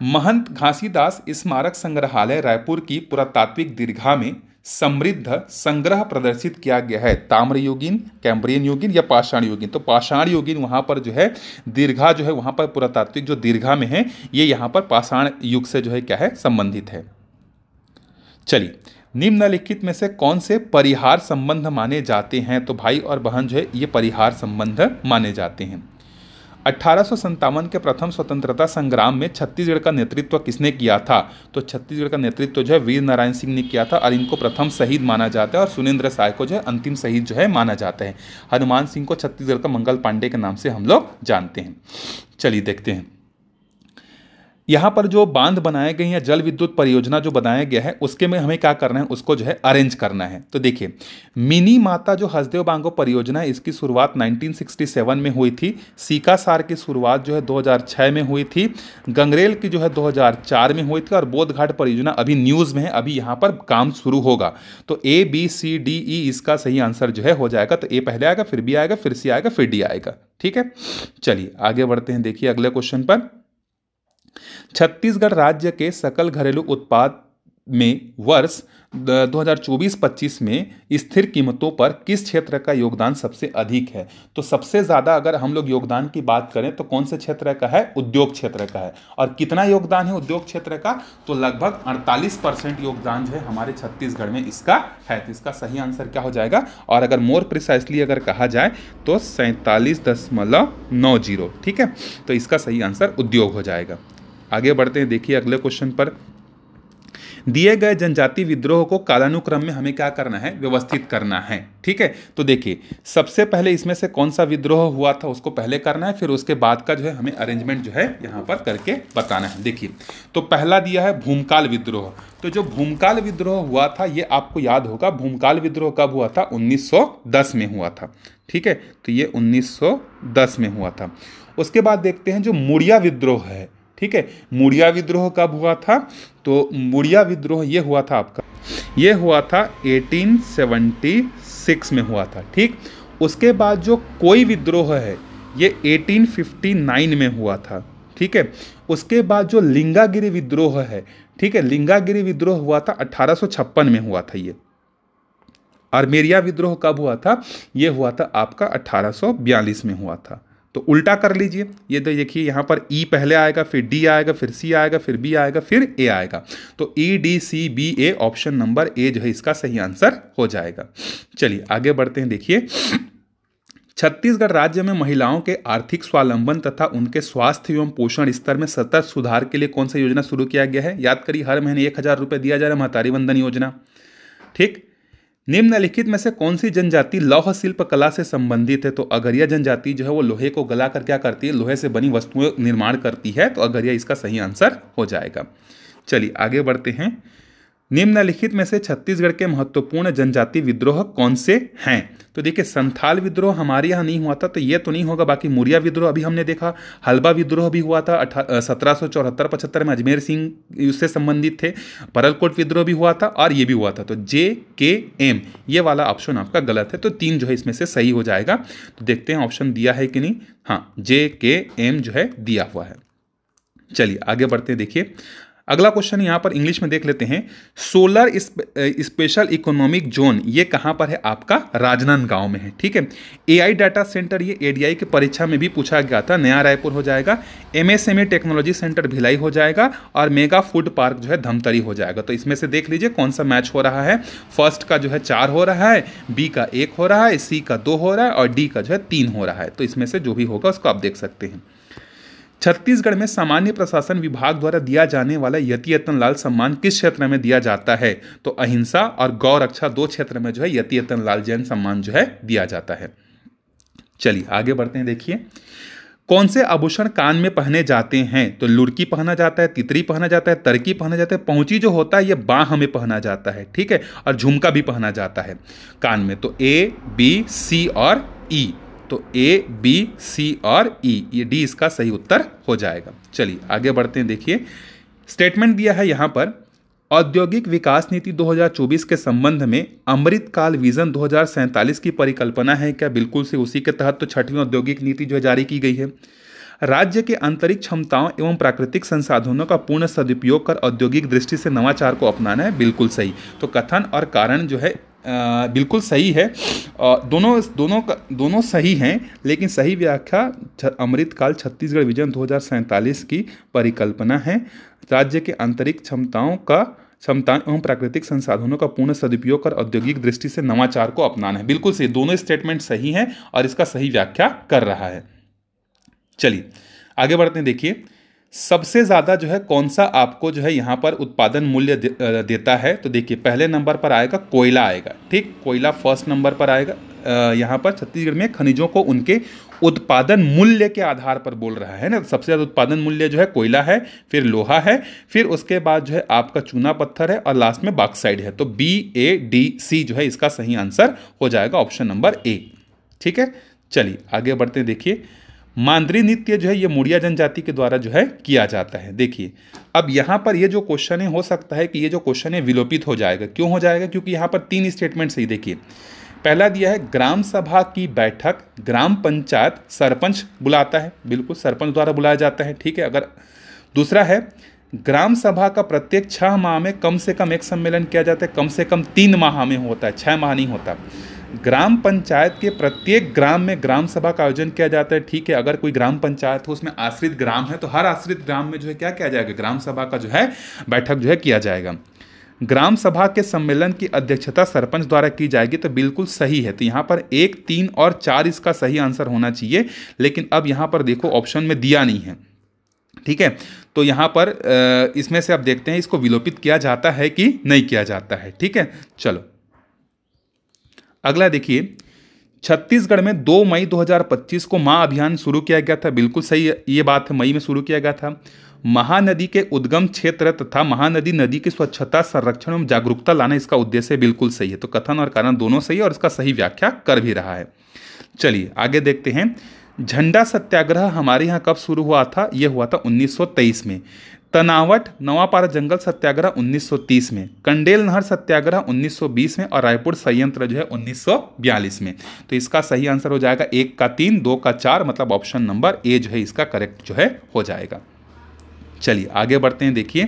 महंत घासीदास स्मारक संग्रहालय रायपुर की पुरातात्विक दीर्घा में समृद्ध संग्रह प्रदर्शित किया गया है। ताम्र युगीन, कैम्ब्रियन युगीन या पाषाण युगीन? तो पाषाण युगीन वहाँ पर जो है दीर्घा जो है वहाँ पर पुरातात्विक जो दीर्घा में है ये यहाँ पर पाषाण युग से जो है क्या है संबंधित है। चलिए, निम्नलिखित में से कौन से परिहार संबंध माने जाते हैं? तो भाई और बहन जो है ये परिहार संबंध माने जाते हैं। 1857 के प्रथम स्वतंत्रता संग्राम में छत्तीसगढ़ का नेतृत्व किसने किया था? तो छत्तीसगढ़ का नेतृत्व जो है वीर नारायण सिंह ने किया था और इनको प्रथम शहीद माना जाता है और सुरेंद्र साय को जो है अंतिम शहीद जो है माना जाता है। हनुमान सिंह को छत्तीसगढ़ का मंगल पांडे के नाम से हम लोग जानते हैं। चलिए देखते हैं, यहाँ पर जो बांध बनाए गए हैं, जल विद्युत परियोजना जो बनाया गया है उसके में हमें क्या करना है, उसको जो है अरेंज करना है। तो देखिए, मिनी माता जो हसदेव बांगो परियोजना है इसकी शुरुआत 1967 में हुई थी। सीकासार की शुरुआत जो है 2006 में हुई थी। गंगरेल की जो है 2004 में हुई थी और बोध घाट परियोजना अभी न्यूज़ में है, अभी यहाँ पर काम शुरू होगा। तो ABCDE इसका सही आंसर जो है हो जाएगा। तो ए पहले आएगा, फिर बी आएगा, फिर सी आएगा, फिर डी आएगा। ठीक है, चलिए आगे बढ़ते हैं। देखिए अगले क्वेश्चन पर, छत्तीसगढ़ राज्य के सकल घरेलू उत्पाद में वर्ष 2024-25 में स्थिर कीमतों पर किस क्षेत्र का योगदान सबसे अधिक है? तो सबसे ज़्यादा अगर हम लोग योगदान की बात करें तो कौन से क्षेत्र का है? उद्योग क्षेत्र का है। और कितना योगदान है उद्योग क्षेत्र का? तो लगभग 48% योगदान जो है हमारे छत्तीसगढ़ में इसका है। तो इसका सही आंसर क्या हो जाएगा? और अगर मोर प्रिसाइसली अगर कहा जाए तो 47.90। ठीक है, तो इसका सही आंसर उद्योग हो जाएगा। आगे बढ़ते हैं। देखिए अगले क्वेश्चन पर, दिए गए जनजाति विद्रोह को कालानुक्रम में हमें क्या करना है? व्यवस्थित करना है। ठीक है, तो देखिए सबसे पहले इसमें से कौन सा विद्रोह हुआ था उसको पहले करना है, फिर उसके बाद का जो है हमें अरेंजमेंट जो है यहाँ पर करके बताना है। देखिए, तो पहला दिया है भूमकाल विद्रोह। तो जो भूमकाल विद्रोह हुआ था ये आपको याद होगा, भूमकाल विद्रोह कब हुआ था? 1910 में हुआ था। ठीक है, तो ये 1910 में हुआ था। उसके बाद देखते हैं जो मुड़िया विद्रोह है। ठीक है, मुड़िया विद्रोह कब हुआ था? तो मुड़िया विद्रोह ये हुआ था आपका, ये हुआ था 1876 में हुआ था। ठीक, उसके बाद जो कोई विद्रोह है ये 1859 में हुआ था। ठीक है, उसके बाद जो लिंगागिरी विद्रोह है, ठीक है, लिंगागिरी विद्रोह हुआ था 1856 में हुआ था ये। और मेरिया विद्रोह कब हुआ था? ये हुआ था आपका 1842 में हुआ था। तो उल्टा कर लीजिए, ये तो देखिए यहाँ पर ई पहले आएगा, फिर डी आएगा, फिर सी आएगा, फिर बी आएगा, फिर ए आएगा। तो EDCBA ऑप्शन नंबर ए जो है इसका सही आंसर हो जाएगा। चलिए आगे बढ़ते हैं। देखिए, छत्तीसगढ़ राज्य में महिलाओं के आर्थिक स्वावलंबन तथा उनके स्वास्थ्य एवं पोषण स्तर में सतत सुधार के लिए कौन सा योजना शुरू किया गया है? याद करिए, हर महीने 1000 रुपये दिया जा रहा है, महतारी वंदन योजना। ठीक, निम्नलिखित में से कौन सी जनजाति लौह शिल्प कला से संबंधित है? तो अगरिया जनजाति जो है वो लोहे को गला कर क्या करती है? लोहे से बनी वस्तुएं निर्माण करती है। तो अगरिया इसका सही आंसर हो जाएगा। चलिए आगे बढ़ते हैं। निम्नलिखित में से छत्तीसगढ़ के महत्वपूर्ण जनजाति विद्रोह कौन से हैं? तो देखिए, संथाल विद्रोह हमारे यहाँ नहीं हुआ था तो ये तो नहीं होगा। बाकी मुरिया विद्रोह अभी हमने देखा, हलबा विद्रोह भी हुआ था 1774-75 में, अजमेर सिंह उससे संबंधित थे। परलकोट विद्रोह भी हुआ था और ये भी हुआ था। तो JKM ये वाला ऑप्शन आपका गलत है। तो 3 जो है इसमें से सही हो जाएगा। तो देखते हैं ऑप्शन दिया है कि नहीं। हाँ, JKM जो है दिया हुआ है। चलिए आगे बढ़ते हैं। देखिए अगला क्वेश्चन यहाँ पर इंग्लिश में देख लेते हैं। सोलर स्पेशल इकोनॉमिक जोन ये कहाँ पर है? आपका राजनांदगांव में है। ठीक है, AI डाटा सेंटर ये ADI की परीक्षा में भी पूछा गया था, नया रायपुर हो जाएगा। MSME टेक्नोलॉजी सेंटर भिलाई हो जाएगा और मेगा फूड पार्क जो है धमतरी हो जाएगा। तो इसमें से देख लीजिए कौन सा मैच हो रहा है। फर्स्ट का जो है 4 हो रहा है, B का 1 हो रहा है, C का 2 हो रहा है और D का जो है 3 हो रहा है। तो इसमें से जो भी होगा उसको आप देख सकते हैं। छत्तीसगढ़ में सामान्य प्रशासन विभाग द्वारा दिया जाने वाला यति यतन लाल सम्मान किस क्षेत्र में दिया जाता है? तो अहिंसा और गौ रक्षा 2 क्षेत्र में जो है यति यतन लाल जैन सम्मान जो है दिया जाता है। चलिए आगे बढ़ते हैं। देखिए, कौन से आभूषण कान में पहने जाते हैं? तो लुरकी पहना जाता है, तितरी पहना जाता है, तरकी पहना जाता है, पहुंची जो होता है ये बाह में पहना जाता है। ठीक है, और झुमका भी पहना जाता है कान में। तो A, B, C और E। तो A, B, C और E, ये D इसका सही उत्तर हो जाएगा। चलिए आगे बढ़ते हैं। देखिए, स्टेटमेंट दिया है यहाँ पर, औद्योगिक विकास नीति 2024 के संबंध में अमृतकाल विजन 2047 की परिकल्पना है क्या? बिल्कुल से उसी के तहत तो 6वीं औद्योगिक नीति जो है जारी की गई है। राज्य के आंतरिक क्षमताओं एवं प्राकृतिक संसाधनों का पूर्ण सदुपयोग कर औद्योगिक दृष्टि से नवाचार को अपनाना है, बिल्कुल सही। तो कथन और कारण जो है बिल्कुल सही है। दोनों सही हैं, लेकिन सही व्याख्या अमृतकाल छत्तीसगढ़ विजन 2047 की परिकल्पना है। राज्य के आंतरिक क्षमताओं एवं प्राकृतिक संसाधनों का पूर्ण सदुपयोग कर औद्योगिक दृष्टि से नवाचार को अपनाना है, बिल्कुल सही। दोनों स्टेटमेंट सही हैं और इसका सही व्याख्या कर रहा है। चलिए आगे बढ़ते हैं। देखिए सबसे ज़्यादा जो है कौन सा आपको जो है यहाँ पर उत्पादन मूल्य देता है, तो देखिए पहले नंबर पर आएगा कोयला आएगा, ठीक, कोयला फर्स्ट नंबर पर आएगा। यहाँ पर छत्तीसगढ़ में खनिजों को उनके उत्पादन मूल्य के आधार पर बोल रहा है ना। सबसे ज़्यादा उत्पादन मूल्य जो है कोयला है, फिर लोहा है, फिर उसके बाद जो है आपका चूना पत्थर है और लास्ट में बॉक्साइट है। तो BADC जो है इसका सही आंसर हो जाएगा ऑप्शन नंबर A, ठीक है। चलिए आगे बढ़ते हैं। देखिए मांद्री नृत्य जो है ये मुड़िया जनजाति के द्वारा जो है किया जाता है। देखिए अब यहाँ पर ये जो क्वेश्चन है, हो सकता है कि ये जो क्वेश्चन है विलोपित हो जाएगा। क्यों हो जाएगा? क्योंकि यहाँ पर 3 स्टेटमेंट सही। देखिए पहला दिया है ग्राम सभा की बैठक ग्राम पंचायत सरपंच बुलाता है, बिल्कुल सरपंच द्वारा बुलाया जाता है, ठीक है। अगर दूसरा है ग्राम सभा का प्रत्येक 6 माह में कम से कम एक सम्मेलन किया जाता है, कम से कम 3 माह में होता है, 6 माह नहीं होता। ग्राम पंचायत के प्रत्येक ग्राम में ग्राम सभा का आयोजन किया जाता है, ठीक है। अगर कोई ग्राम पंचायत हो उसमें आश्रित ग्राम है तो हर आश्रित ग्राम में जो है क्या किया जाएगा, ग्राम सभा का जो है बैठक जो है किया जाएगा। ग्राम सभा के सम्मेलन की अध्यक्षता सरपंच द्वारा की जाएगी, तो बिल्कुल सही है। तो यहाँ पर 1, 3 और 4 इसका सही आंसर होना चाहिए, लेकिन अब यहाँ पर देखो ऑप्शन में दिया नहीं है, ठीक है। तो यहाँ पर इसमें से अब देखते हैं इसको विलोपित किया जाता है कि नहीं किया जाता है, ठीक है। चलो अगला देखिए छत्तीसगढ़ में 2 मई 2025 को माँ अभियान शुरू किया गया था, बिल्कुल सही ये बात है, मई में शुरू किया गया था। महानदी के उद्गम क्षेत्र तथा महानदी नदी की स्वच्छता संरक्षण में जागरूकता लाना इसका उद्देश्य बिल्कुल सही है। तो कथन और कारण दोनों सही है और इसका सही व्याख्या कर भी रहा है। चलिए आगे देखते हैं। झंडा सत्याग्रह हमारे यहाँ कब शुरू हुआ था? यह हुआ था 1923 में। तनावट नवापारा जंगल सत्याग्रह 1930 में, कंडेल नहर सत्याग्रह 1920 में और रायपुर संयंत्र जो है 1942 में। तो इसका सही आंसर हो जाएगा 1 का 3, 2 का 4, मतलब ऑप्शन नंबर A जो है इसका करेक्ट जो है हो जाएगा। चलिए आगे बढ़ते हैं। देखिए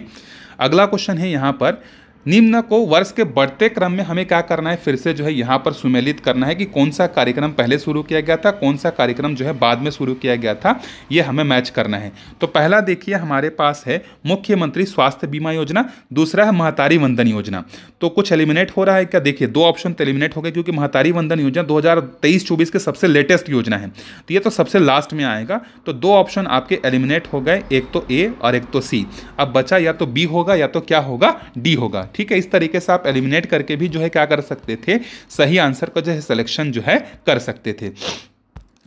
अगला क्वेश्चन है यहाँ पर, निम्न को वर्ष के बढ़ते क्रम में हमें क्या करना है, फिर से जो है यहाँ पर सुमेलित करना है कि कौन सा कार्यक्रम पहले शुरू किया गया था, कौन सा कार्यक्रम जो है बाद में शुरू किया गया था, ये हमें मैच करना है। तो पहला देखिए हमारे पास है मुख्यमंत्री स्वास्थ्य बीमा योजना, दूसरा है महतारी वंदन योजना। तो कुछ एलिमिनेट हो रहा है क्या? देखिए 2 ऑप्शन तो एलिमिनेट हो गए, क्योंकि महतारी वंदन योजना 2023-24 के सबसे लेटेस्ट योजना है, तो ये तो सबसे लास्ट में आएगा। तो 2 ऑप्शन आपके एलिमिनेट हो गए, एक तो A और एक तो C। अब बचा या तो B होगा या तो क्या होगा, D होगा, ठीक है। इस तरीके से आप एलिमिनेट करके भी जो है क्या कर सकते थे, सही आंसर का जो है सिलेक्शन जो है कर सकते थे।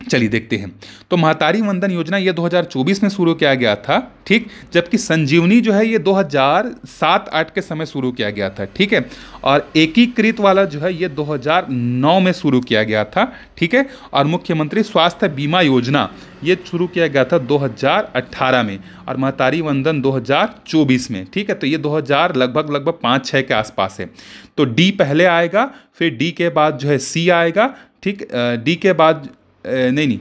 चलिए देखते हैं। तो महतारी वंदन योजना ये 2024 में शुरू किया गया था, ठीक, जबकि संजीवनी जो है ये 2007-8 के समय शुरू किया गया था, ठीक है। और एकीकृत वाला जो है ये 2009 में शुरू किया गया था, ठीक है। और मुख्यमंत्री स्वास्थ्य बीमा योजना ये शुरू किया गया था 2018 में और महतारी वंदन 2024 में, ठीक है। तो ये 2000 लगभग 5-6 के आसपास है। तो डी पहले आएगा, फिर डी के बाद जो है सी आएगा, ठीक, डी के बाद नहीं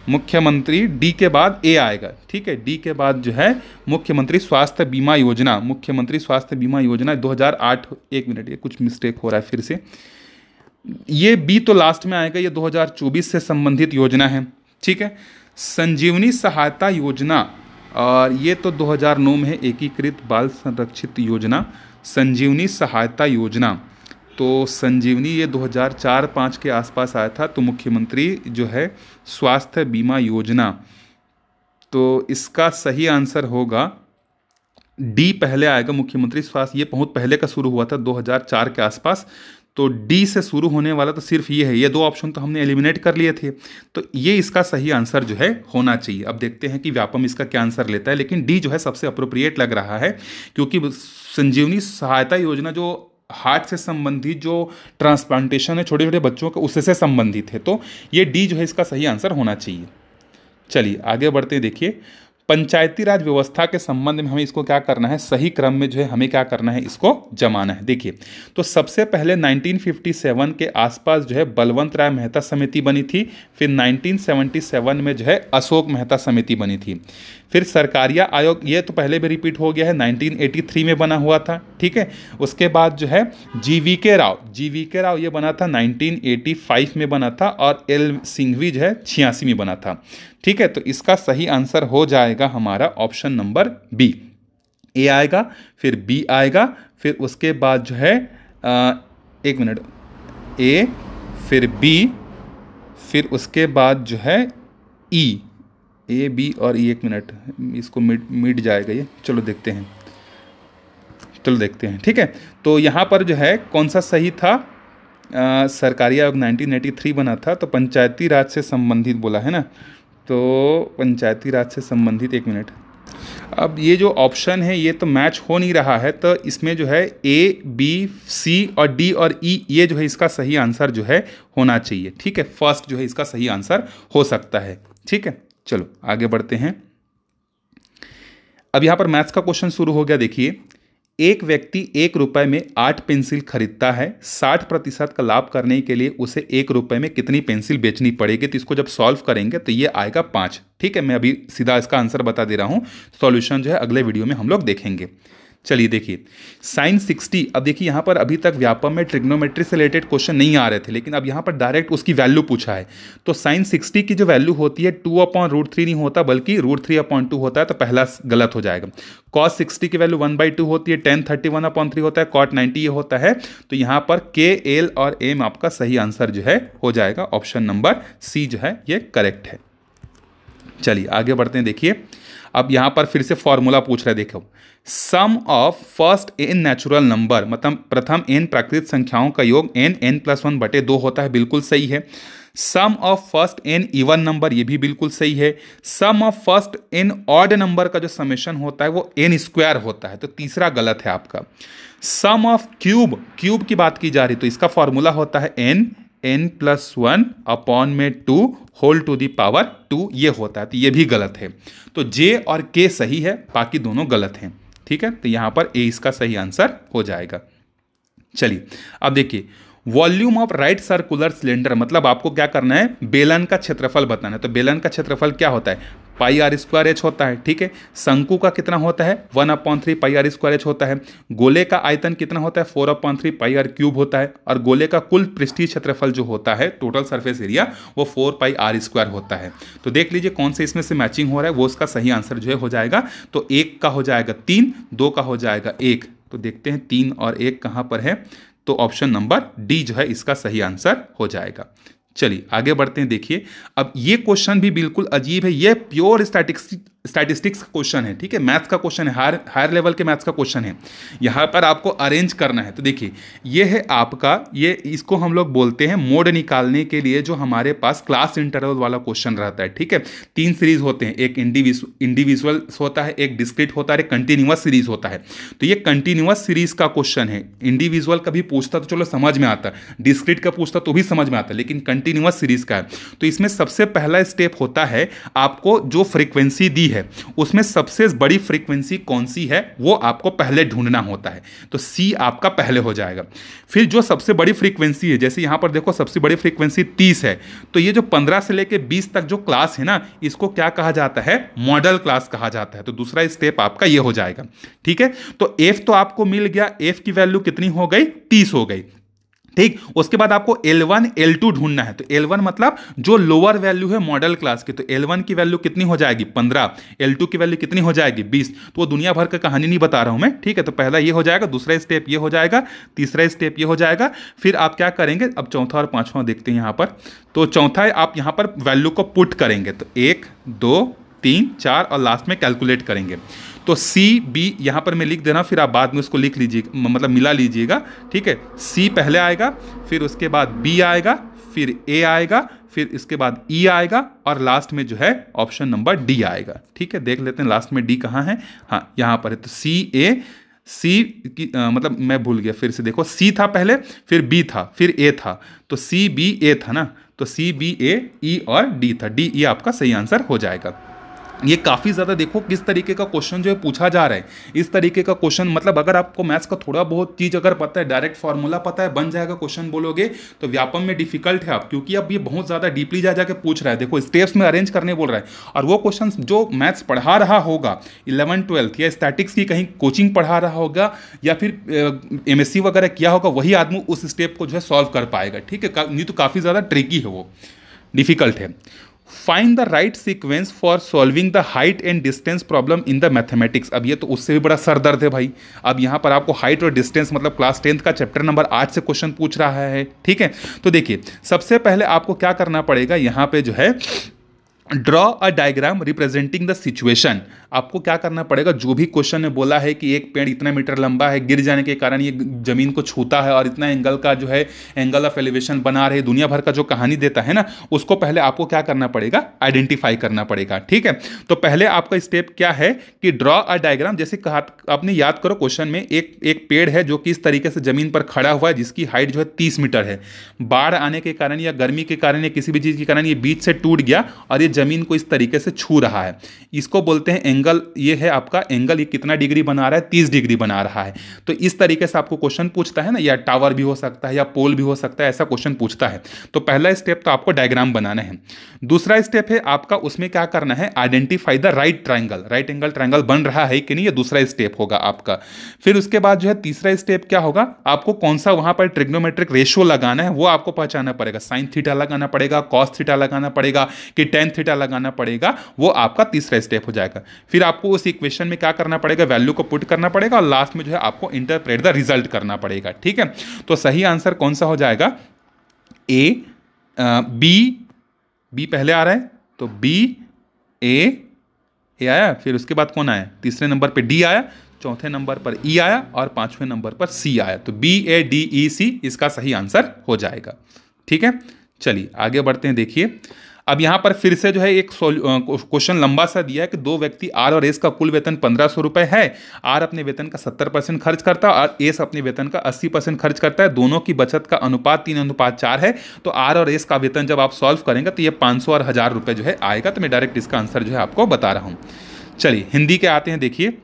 मुख्यमंत्री डी के बाद ए आएगा, ठीक है। डी के बाद जो है मुख्यमंत्री स्वास्थ्य बीमा योजना, मुख्यमंत्री स्वास्थ्य बीमा योजना 2008, 1 मिनट ये कुछ मिस्टेक हो रहा है फिर से, ये बी तो लास्ट में आएगा, ये 2024 से संबंधित योजना है, ठीक है। संजीवनी सहायता योजना और ये तो 2009 में है, एकीकृत बाल संरक्षित योजना, संजीवनी सहायता योजना। तो संजीवनी ये 2004-5 के आसपास आया था। तो मुख्यमंत्री जो है स्वास्थ्य बीमा योजना, तो इसका सही आंसर होगा डी पहले आएगा, मुख्यमंत्री स्वास्थ्य। ये बहुत पहले का शुरू हुआ था 2004 के आसपास, तो डी से शुरू होने वाला तो सिर्फ ये है। ये 2 ऑप्शन तो हमने एलिमिनेट कर लिए थे, तो ये इसका सही आंसर जो है होना चाहिए। अब देखते हैं कि व्यापम इसका क्या आंसर लेता है, लेकिन डी जो है सबसे अप्रोप्रिएट लग रहा है, क्योंकि संजीवनी सहायता योजना जो हार्ट से संबंधित जो ट्रांसप्लांटेशन है छोटे छोटे बच्चों के, उससे संबंधित है। तो ये डी जो है इसका सही आंसर होना चाहिए। चलिए आगे बढ़ते हैं। देखिए पंचायती राज व्यवस्था के संबंध में हमें इसको क्या करना है, सही क्रम में जो है हमें क्या करना है, इसको जमाना है। देखिए, तो सबसे पहले 1957 के आसपास जो है बलवंत राय मेहता समिति बनी थी, फिर 1977 में जो है अशोक मेहता समिति बनी थी, फिर सरकारिया आयोग, ये तो पहले भी रिपीट हो गया है, 1983 में बना हुआ था, ठीक है। उसके बाद जो है जीवीके राव ये बना था 1985 में बना था, और एल सिंघवी जो है 86 में बना था, ठीक है। तो इसका सही आंसर हो जाएगा हमारा ऑप्शन नंबर बी। ए आएगा, फिर बी आएगा, फिर उसके बाद जो है एक मिनट, ए, फिर बी, फिर उसके बाद जो है ई, ए बी और ई, एक मिनट, इसको मिट जाएगा ये, चलो देखते हैं, ठीक है। तो यहाँ पर जो है कौन सा सही था, सरकारी आयोग 1983 बना था, तो पंचायती राज से संबंधित बोला है ना, तो पंचायती राज से संबंधित, एक मिनट, अब ये जो ऑप्शन है ये तो मैच हो नहीं रहा है, तो इसमें जो है ए बी सी और डी और ई, ये जो है इसका सही आंसर जो है होना चाहिए, ठीक है। फर्स्ट जो है इसका सही आंसर हो सकता है, ठीक है। चलो आगे बढ़ते हैं। अब यहां पर मैथ्स का क्वेश्चन शुरू हो गया। देखिए, एक व्यक्ति 1 रुपए में 8 पेंसिल खरीदता है, 60% का लाभ करने के लिए उसे 1 रुपए में कितनी पेंसिल बेचनी पड़ेगी। तो इसको जब सॉल्व करेंगे तो ये आएगा 5, ठीक है। मैं अभी सीधा इसका आंसर बता दे रहा हूं, सॉल्यूशन जो है अगले वीडियो में हम लोग देखेंगे। चलिए देखिए, साइन 60, अब देखिए यहाँ पर अभी तक व्यापम में ट्रिग्नोमेट्री से रिलेटेड क्वेश्चन नहीं आ रहे थे, लेकिन अब यहाँ पर डायरेक्ट उसकी वैल्यू पूछा है। तो साइन 60 की जो वैल्यू होती है 2/√3 नहीं होता, बल्कि √3/2 होता है, तो पहला गलत हो जाएगा। कॉस 60 की वैल्यू 1/2 होती है, tan 31/3 होता है, कॉट 90 ये होता है। तो यहाँ पर के, एल और एम आपका सही आंसर जो है हो जाएगा, ऑप्शन नंबर सी जो है ये करेक्ट है। चलिए आगे बढ़ते हैं। देखिए, अब यहां पर फिर से फॉर्मूला पूछ रहा है, देखो, sum of first n natural number, मतलब प्रथम n प्राकृतिक संख्याओं का योग n+1/2 होता है, बिल्कुल सही है। Sum of first n even number, ये भी बिल्कुल सही है। Sum of first n odd number का जो समेशन होता है वो n² होता है, तो तीसरा गलत है आपका। सम ऑफ क्यूब की बात की जा रही, तो इसका फॉर्मूला होता है n+1/2 whole to the power 2, ये होता है, तो ये भी गलत है। तो जे और के सही है, बाकी दोनों गलत हैं, ठीक है। तो यहां पर ए इसका सही आंसर हो जाएगा। चलिए अब देखिए, volume of right circular cylinder, मतलब आपको क्या करना है, बेलन का क्षेत्रफल बताना है। तो बेलन का क्षेत्रफल क्या होता है, πr² होता है, ठीक है। शंकु का कितना होता है, 1/3 πr² होता है। गोले का आयतन कितना होता है, 4/3 πr³ होता है। और गोले का कुल पृष्ठीय क्षेत्रफल जो होता है, टोटल सरफेस एरिया, वो 4πr² होता है। तो देख लीजिए कौन से इसमें से मैचिंग हो रहा है, वो उसका सही आंसर जो है हो जाएगा। तो 1 का हो जाएगा 3, 2 का हो जाएगा 1। तो देखते हैं 3 और 1 कहां पर है, तो ऑप्शन नंबर डी जो है इसका सही आंसर हो जाएगा। चलिए आगे बढ़ते हैं। देखिए, अब ये क्वेश्चन भी बिल्कुल अजीब है, ये प्योर स्टैटिस्टिक्स का क्वेश्चन है, ठीक है, मैथ्स का क्वेश्चन है, हायर लेवल के मैथ्स का क्वेश्चन है। यहां पर आपको अरेंज करना है। तो देखिए, ये है आपका, ये इसको हम लोग बोलते हैं मोड निकालने के लिए जो हमारे पास क्लास इंटरवल वाला क्वेश्चन रहता है, ठीक है। 3 सीरीज होते हैं, एक इंडिविजुअल होता है, एक डिस्क्रीट होता है, एक कंटिन्यूअस सीरीज होता है। तो ये कंटिन्यूअस सीरीज का क्वेश्चन है। इंडिविजुअल का भी पूछता तो चलो समझ में आता, डिस्क्रीट का पूछता तो भी समझ में आता, लेकिन कंटिन्यूअस सीरीज का है। तो इसमें सबसे पहला स्टेप होता है, आपको जो फ्रीक्वेंसी दी है उसमें सबसे बड़ी फ्रीक्वेंसी कौन सी है वो आपको पहले ढूंढना होता है। तो सी आपका पहले हो जाएगा। फिर जो सबसे बड़ी फ्रीक्वेंसी है, जैसे यहां पर देखो सबसे बड़ी फ्रीक्वेंसी 30 है, तो ये जो 15 से लेके 20 तक जो क्लास है ना, इसको क्या कहा जाता है, मॉडल क्लास कहा जाता है। तो दूसरा स्टेप आपका ये हो जाएगा, ठीक है। तो एफ तो आपको मिल गया, एफ की वैल्यू कितनी हो गई, 30 हो गई, ठीक। उसके बाद आपको L1 L2 ढूंढना है। तो L1 मतलब जो लोअर वैल्यू है मॉडल क्लास की, तो L1 की वैल्यू कितनी हो जाएगी, 15, L2 की वैल्यू कितनी हो जाएगी, 20। तो वो दुनिया भर का कहानी नहीं बता रहा हूं मैं, ठीक है। तो पहला ये हो जाएगा, दूसरा स्टेप ये हो जाएगा, तीसरा स्टेप ये हो जाएगा। फिर आप क्या करेंगे, अब चौथा और पांचवा देखते हैं यहां पर। तो चौथा आप यहां पर वैल्यू को पुट करेंगे, तो 1 2 3 4 और लास्ट में कैलकुलेट करेंगे। तो सी बी यहां पर मैं लिख देना, फिर आप बाद में उसको लिख लीजिएगा, मतलब मिला लीजिएगा, ठीक है। सी पहले आएगा, फिर उसके बाद बी आएगा, फिर ए आएगा, फिर इसके बाद ई आएगा, और लास्ट में जो है ऑप्शन नंबर डी आएगा, ठीक है। देख लेते हैं लास्ट में डी कहां है, हाँ यहां पर है। तो सी की मतलब मैं भूल गया, फिर से देखो, सी था पहले, फिर बी था, फिर ए था, तो सी बी ए था ना, तो सी बी ए ई और डी था, डी ये आपका सही आंसर हो जाएगा। ये काफ़ी ज़्यादा देखो किस तरीके का क्वेश्चन जो है पूछा जा रहा है। इस तरीके का क्वेश्चन मतलब अगर आपको मैथ्स का थोड़ा बहुत चीज़ अगर पता है, डायरेक्ट फार्मूला पता है, बन जाएगा क्वेश्चन बोलोगे तो व्यापम में डिफिकल्ट है आप, क्योंकि अब ये बहुत ज़्यादा डीपली जा जाके पूछ रहा है। देखो स्टेप्स में अरेंज करने बोल रहा है, और वो क्वेश्चन जो मैथ्स पढ़ा रहा होगा 11th-12th या स्टैटिक्स की कहीं कोचिंग पढ़ा रहा होगा या फिर MSc वगैरह किया होगा, वही आदमी उस स्टेप को जो है सॉल्व कर पाएगा। ठीक है, नहीं तो काफ़ी ज़्यादा ट्रिकी है, वो डिफिकल्ट है। Find the right sequence for solving the height and distance problem in the mathematics. अब ये तो उससे भी बड़ा सरदर्द है भाई। अब यहाँ पर आपको हाइट और डिस्टेंस मतलब क्लास 10th का चैप्टर नंबर 8 से क्वेश्चन पूछ रहा है। ठीक है, तो देखिए सबसे पहले आपको क्या करना पड़ेगा, यहाँ पे जो है draw a diagram representing the situation. आपको क्या करना पड़ेगा, जो भी क्वेश्चन ने बोला है कि एक पेड़ इतना मीटर लंबा है, गिर जाने के कारण ये जमीन को छूता है और इतना एंगल का जो है एंगल ऑफ एलिवेशन बना रहे, दुनिया भर का जो कहानी देता है ना, उसको पहले आपको क्या करना पड़ेगा, आइडेंटिफाई करना पड़ेगा। ठीक है, तो पहले आपका स्टेप क्या है कि ड्रॉ अ डायग्राम। जैसे कहा आपने, याद करो क्वेश्चन में एक पेड़ है जो कि इस तरीके से जमीन पर खड़ा हुआ है, जिसकी हाइट जो है 30 मीटर है। बाढ़ आने के कारण या गर्मी के कारण या किसी भी चीज़ के कारण ये बीच से टूट गया और ये जमीन को इस तरीके से छू रहा है। इसको बोलते हैं एंगल। ये है आपका एंगल, ये कितना डिग्री बना रहा है, 30 डिग्री बना रहा है। तो इस तरीके से आपको क्वेश्चन पूछता है ना, या टावर भी हो सकता है या पोल भी हो सकता है, ऐसा क्वेश्चन पूछता है। तो पहला स्टेप तो आपको डायग्राम बनाना है। दूसरा स्टेप है आपका, उसमें क्या करना है, identify the right triangle. Right angle triangle बन रहा है कि नहीं, ये दूसरा स्टेप होगा आपका। फिर उसके बाद जो है तीसरा स्टेप क्या होगा, आपको कौन सा वहां पर ट्रिग्नोमेट्रिक रेशियो लगाना है वो आपको पहचानना पड़ेगा। साइन थीटा लगाना पड़ेगा, कॉस थीटा लगाना पड़ेगा कि टेन थीटा लगाना पड़ेगा, वो आपका तीसरा स्टेप हो जाएगा। फिर आपको उस इक्वेशन में क्या करना पड़ेगा, वैल्यू को पुट करना पड़ेगा और लास्ट में जो है आपको इंटरप्रेट द रिजल्ट करना पड़ेगा। ठीक है, तो सही आंसर कौन सा हो जाएगा, ए बी पहले आ रहा है तो बी ए आया, फिर उसके बाद कौन आया, तीसरे नंबर पे डी आया, चौथे नंबर पर ई आया और पांचवें नंबर पर सी आया। तो BADEC इसका सही आंसर हो जाएगा। ठीक है, चलिए आगे बढ़ते हैं। देखिए अब यहां पर फिर से जो है एक क्वेश्चन लंबा सा दिया है कि दो व्यक्ति आर और एस का कुल वेतन 1500 रुपए है। आर अपने वेतन का 70% खर्च करता है और एस अपने वेतन का 80% खर्च करता है। दोनों की बचत का अनुपात 3:4 है। तो आर और एस का वेतन जब आप सॉल्व करेंगे तो ये 500 और 1000 रुपए जो है आएगा। तो मैं डायरेक्ट इसका आंसर जो है आपको बता रहा हूं। चलिए हिंदी के आते हैं। देखिए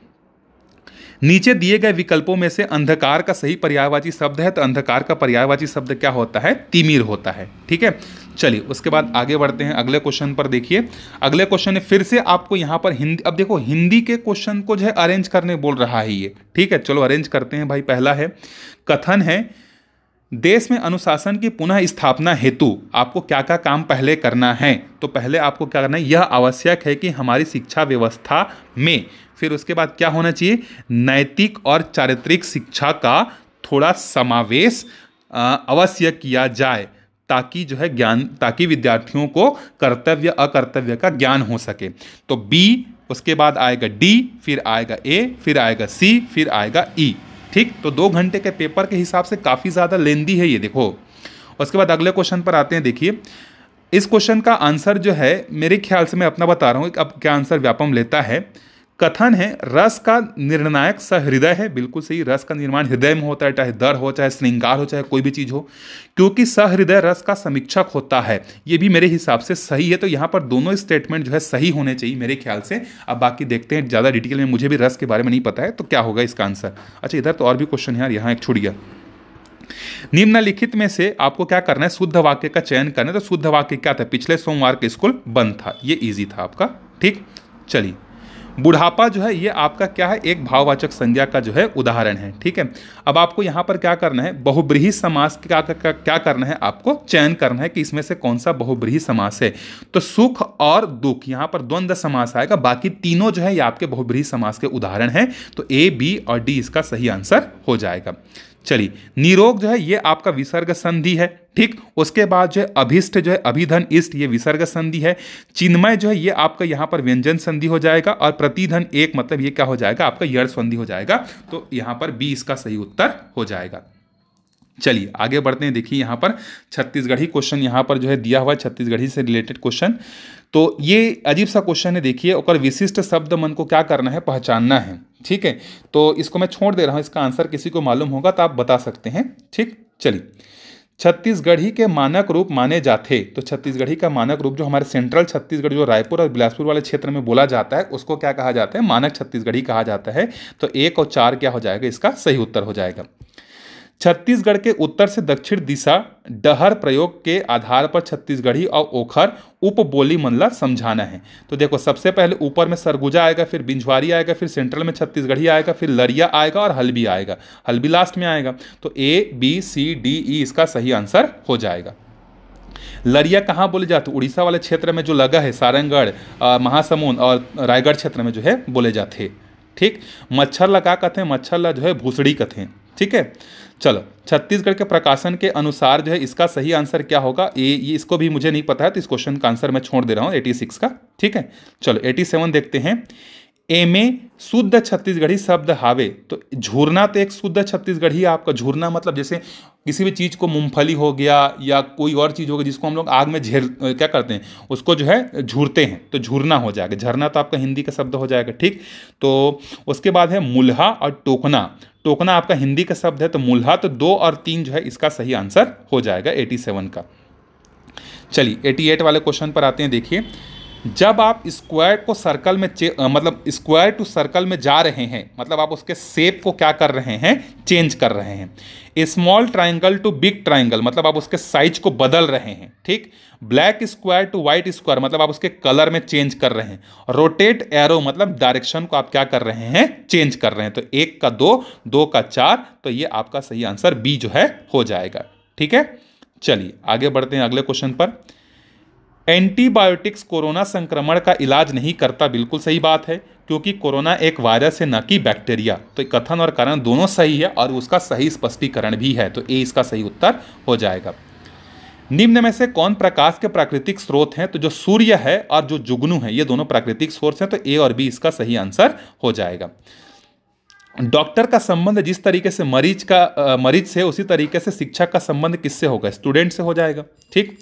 नीचे दिए गए विकल्पों में से अंधकार का सही पर्यायवाची शब्द है, तो अंधकार का पर्यायवाची शब्द क्या होता है, तिमिर होता है। ठीक है, चलिए उसके बाद आगे बढ़ते हैं अगले क्वेश्चन पर। देखिए अगले क्वेश्चन में फिर से आपको यहां पर हिंदी, अब देखो हिंदी के क्वेश्चन को जो है अरेंज करने बोल रहा है ये। ठीक है, चलो अरेंज करते हैं भाई। पहला है, कथन है देश में अनुशासन की पुनः स्थापना हेतु आपको क्या क्या काम पहले करना है। तो पहले आपको क्या करना है, यह आवश्यक है कि हमारी शिक्षा व्यवस्था में, फिर उसके बाद क्या होना चाहिए, नैतिक और चारित्रिक शिक्षा का थोड़ा समावेश अवश्य किया जाए, ताकि जो है ज्ञान, ताकि विद्यार्थियों को कर्तव्य अकर्तव्य का ज्ञान हो सके। तो बी, उसके बाद आएगा डी, फिर आएगा ए, फिर आएगा सी, फिर आएगा ई। ठीक, तो 2 घंटे के पेपर के हिसाब से काफ़ी ज़्यादा लेंदी है ये। देखो उसके बाद अगले क्वेश्चन पर आते हैं। देखिए इस क्वेश्चन का आंसर जो है मेरे ख्याल से, मैं अपना बता रहा हूँ अब क्या आंसर व्यापम लेता है। कथन है रस का निर्णायक सहृदय है। बिल्कुल सही, रस का निर्माण हृदय में होता है, चाहे दर हो, चाहे श्रृंगार हो, चाहे कोई भी चीज़ हो, क्योंकि सहृदय रस का समीक्षक होता है। ये भी मेरे हिसाब से सही है। तो यहाँ पर दोनों स्टेटमेंट जो है सही होने चाहिए मेरे ख्याल से। अब बाकी देखते हैं, ज़्यादा डिटेल में मुझे भी रस के बारे में नहीं पता है, तो क्या होगा इसका आंसर। अच्छा इधर तो और भी क्वेश्चन है यार, यहाँ एक छूट गया। निम्नलिखित में से आपको क्या करना है, शुद्ध वाक्य का चयन करना है। तो शुद्ध वाक्य क्या था, पिछले सोमवार के स्कूल बंद था, ये इजी था आपका। ठीक, चलिए बुढ़ापा जो है ये आपका क्या है, एक भाववाचक संज्ञा का जो है उदाहरण है। ठीक है, अब आपको यहां पर क्या करना है, बहुब्रीहि समास क्या करना है, आपको चयन करना है कि इसमें से कौन सा बहुब्रीहि समास है। तो सुख और दुख, यहां पर द्वंद्व समास आएगा, बाकी तीनों जो है ये आपके बहुब्रीहि समास के उदाहरण है। तो ए, बी और डी इसका सही आंसर हो जाएगा। चलिए निरोग जो है ये आपका विसर्ग संधि है। ठीक, उसके बाद जो है अभिष्ट जो है अभिधन इष्ट, ये विसर्ग संधि है। चिन्मय जो है ये आपका यहाँ पर व्यंजन संधि हो जाएगा और प्रतिधन एक मतलब ये क्या हो जाएगा, आपका यड़ संधि हो जाएगा। तो यहाँ पर बी इसका सही उत्तर हो जाएगा। चलिए आगे बढ़ते हैं। देखिए यहाँ पर छत्तीसगढ़ी क्वेश्चन यहाँ पर जो है दिया हुआ है, छत्तीसगढ़ी से रिलेटेड क्वेश्चन। तो ये अजीब सा क्वेश्चन है। देखिए और विशिष्ट शब्द मन को क्या करना है, पहचानना है। ठीक है, तो इसको मैं छोड़ दे रहा हूँ, इसका आंसर किसी को मालूम होगा तो आप बता सकते हैं। ठीक, चलिए छत्तीसगढ़ी के मानक रूप माने जाते। तो छत्तीसगढ़ी का मानक रूप जो हमारे सेंट्रल छत्तीसगढ़ जो रायपुर और बिलासपुर वाले क्षेत्र में बोला जाता है उसको क्या कहा जाता है, मानक छत्तीसगढ़ी कहा जाता है। तो 1 और 4 क्या हो जाएगा, इसका सही उत्तर हो जाएगा। छत्तीसगढ़ के उत्तर से दक्षिण दिशा डहर प्रयोग के आधार पर छत्तीसगढ़ी और ओखर उपबोली मनला समझाना है। तो देखो सबसे पहले ऊपर में सरगुजा आएगा, फिर बिंझवारी आएगा, फिर सेंट्रल में छत्तीसगढ़ी आएगा, फिर लरिया आएगा और हल्बी आएगा, हल्बी लास्ट में आएगा। तो ABCDE इसका सही आंसर हो जाएगा। लरिया कहाँ बोले जाते, उड़ीसा वाले क्षेत्र में जो लगा है, सारंगगढ़, महासमुंद और रायगढ़ क्षेत्र में जो है बोले जाते। ठीक, मच्छर ला का कहते हैं, मच्छर ला जो है भूसड़ी कहते हैं। ठीक है, चलो छत्तीसगढ़ के प्रकाशन के अनुसार जो है इसका सही आंसर क्या होगा, ये इसको भी मुझे नहीं पता है तो इस क्वेश्चन का आंसर मैं छोड़ दे रहा हूँ 86 का। ठीक है, चलो 87 देखते हैं। एमे शुद्ध छत्तीसगढ़ी शब्द हावे। तो झूरना तो एक शुद्ध छत्तीसगढ़ी आपका, झूरना मतलब जैसे किसी भी चीज़ को, मूंगफली हो गया या कोई और चीज़ हो गई जिसको हम लोग आग में क्या करते हैं, उसको जो है झूरते हैं, तो झूरना हो जाएगा। झरना तो आपका हिंदी का शब्द हो जाएगा। ठीक, तो उसके बाद है मुल्हा और टोकना। टोकना आपका हिंदी का शब्द है, तो मुल्हा, तो 2 और 3 जो है इसका सही आंसर हो जाएगा 87 का। चलिए 88 वाले क्वेश्चन पर आते हैं। देखिए, जब आप स्क्वायर को सर्कल में मतलब स्क्वायर टू सर्कल में जा रहे हैं, मतलब आप उसके शेप को क्या कर रहे हैं, चेंज कर रहे हैं। Small triangle to big triangle मतलब आप उसके साइज को बदल रहे हैं। ठीक, black square to white square मतलब आप उसके कलर में चेंज कर रहे हैं। रोटेट एरो मतलब डायरेक्शन को आप क्या कर रहे हैं, चेंज कर रहे हैं। तो 1 का 2, 2 का 4, तो ये आपका सही आंसर बी जो है हो जाएगा। ठीक है, चलिए आगे बढ़ते हैं अगले क्वेश्चन पर। एंटीबायोटिक्स कोरोना संक्रमण का इलाज नहीं करता, बिल्कुल सही बात है, क्योंकि कोरोना एक वायरस है न कि बैक्टीरिया। तो कथन और कारण दोनों सही है और उसका सही स्पष्टीकरण भी है, तो ए इसका सही उत्तर हो जाएगा। निम्न में से कौन प्रकाश के प्राकृतिक स्रोत हैं, तो जो सूर्य है और जो जुगनू है ये दोनों प्राकृतिक सोर्स हैं, तो ए और बी इसका सही आंसर हो जाएगा। डॉक्टर का संबंध जिस तरीके से मरीज से, उसी तरीके से शिक्षक का संबंध किससे होगा, स्टूडेंट से हो जाएगा। ठीक,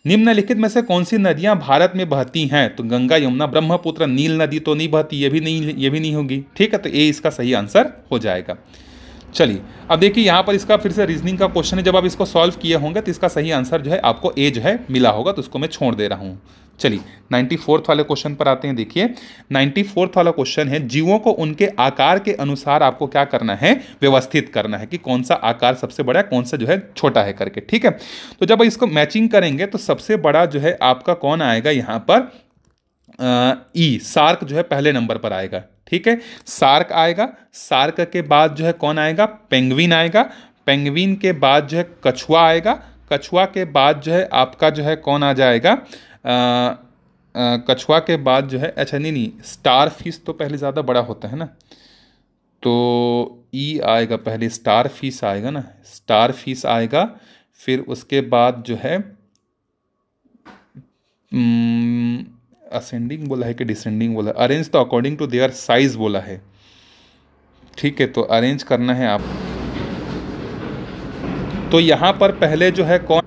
निम्नलिखित में से कौन सी नदियां भारत में बहती हैं, तो गंगा, यमुना, ब्रह्मपुत्र, नील नदी तो नहीं बहती, ये भी नहीं होगी। ठीक है, तो ए इसका सही आंसर हो जाएगा। चलिए अब देखिए यहाँ पर इसका फिर से रीजनिंग का क्वेश्चन है, जब आप इसको सॉल्व किए होंगे तो इसका सही आंसर जो है आपको ए जो है मिला होगा, तो उसको मैं छोड़ दे रहा हूँ। चलिए 94th वाले क्वेश्चन पर आते हैं। देखिए 94th वाला क्वेश्चन है, जीवों को उनके आकार के अनुसार आपको क्या करना है, व्यवस्थित करना है कि कौन सा आकार सबसे बड़ा है, कौन सा जो है छोटा है करके। ठीक है, तो जब इसको मैचिंग करेंगे तो सबसे बड़ा जो है आपका कौन आएगा यहाँ पर, ई शार्क जो है पहले नंबर पर आएगा। ठीक है, शार्क आएगा, शार्क के बाद जो है कौन आएगा, पेंगुइन आएगा, पेंगुइन के बाद जो है कछुआ आएगा, कछुआ के बाद जो है आपका जो है कौन आ जाएगा, कछुआ के बाद जो है, अच्छा नहीं, स्टार फिश तो पहले ज़्यादा बड़ा होता है ना, तो ई आएगा पहले, स्टार फिश आएगा ना, स्टार फिश आएगा, फिर उसके बाद जो है असेंडिंग बोला है कि डिसेंडिंग बोला, अरेंज तो अकॉर्डिंग टू देयर साइज बोला है। ठीक है, तो अरेंज करना है आप। तो यहाँ पर पहले जो है कौन,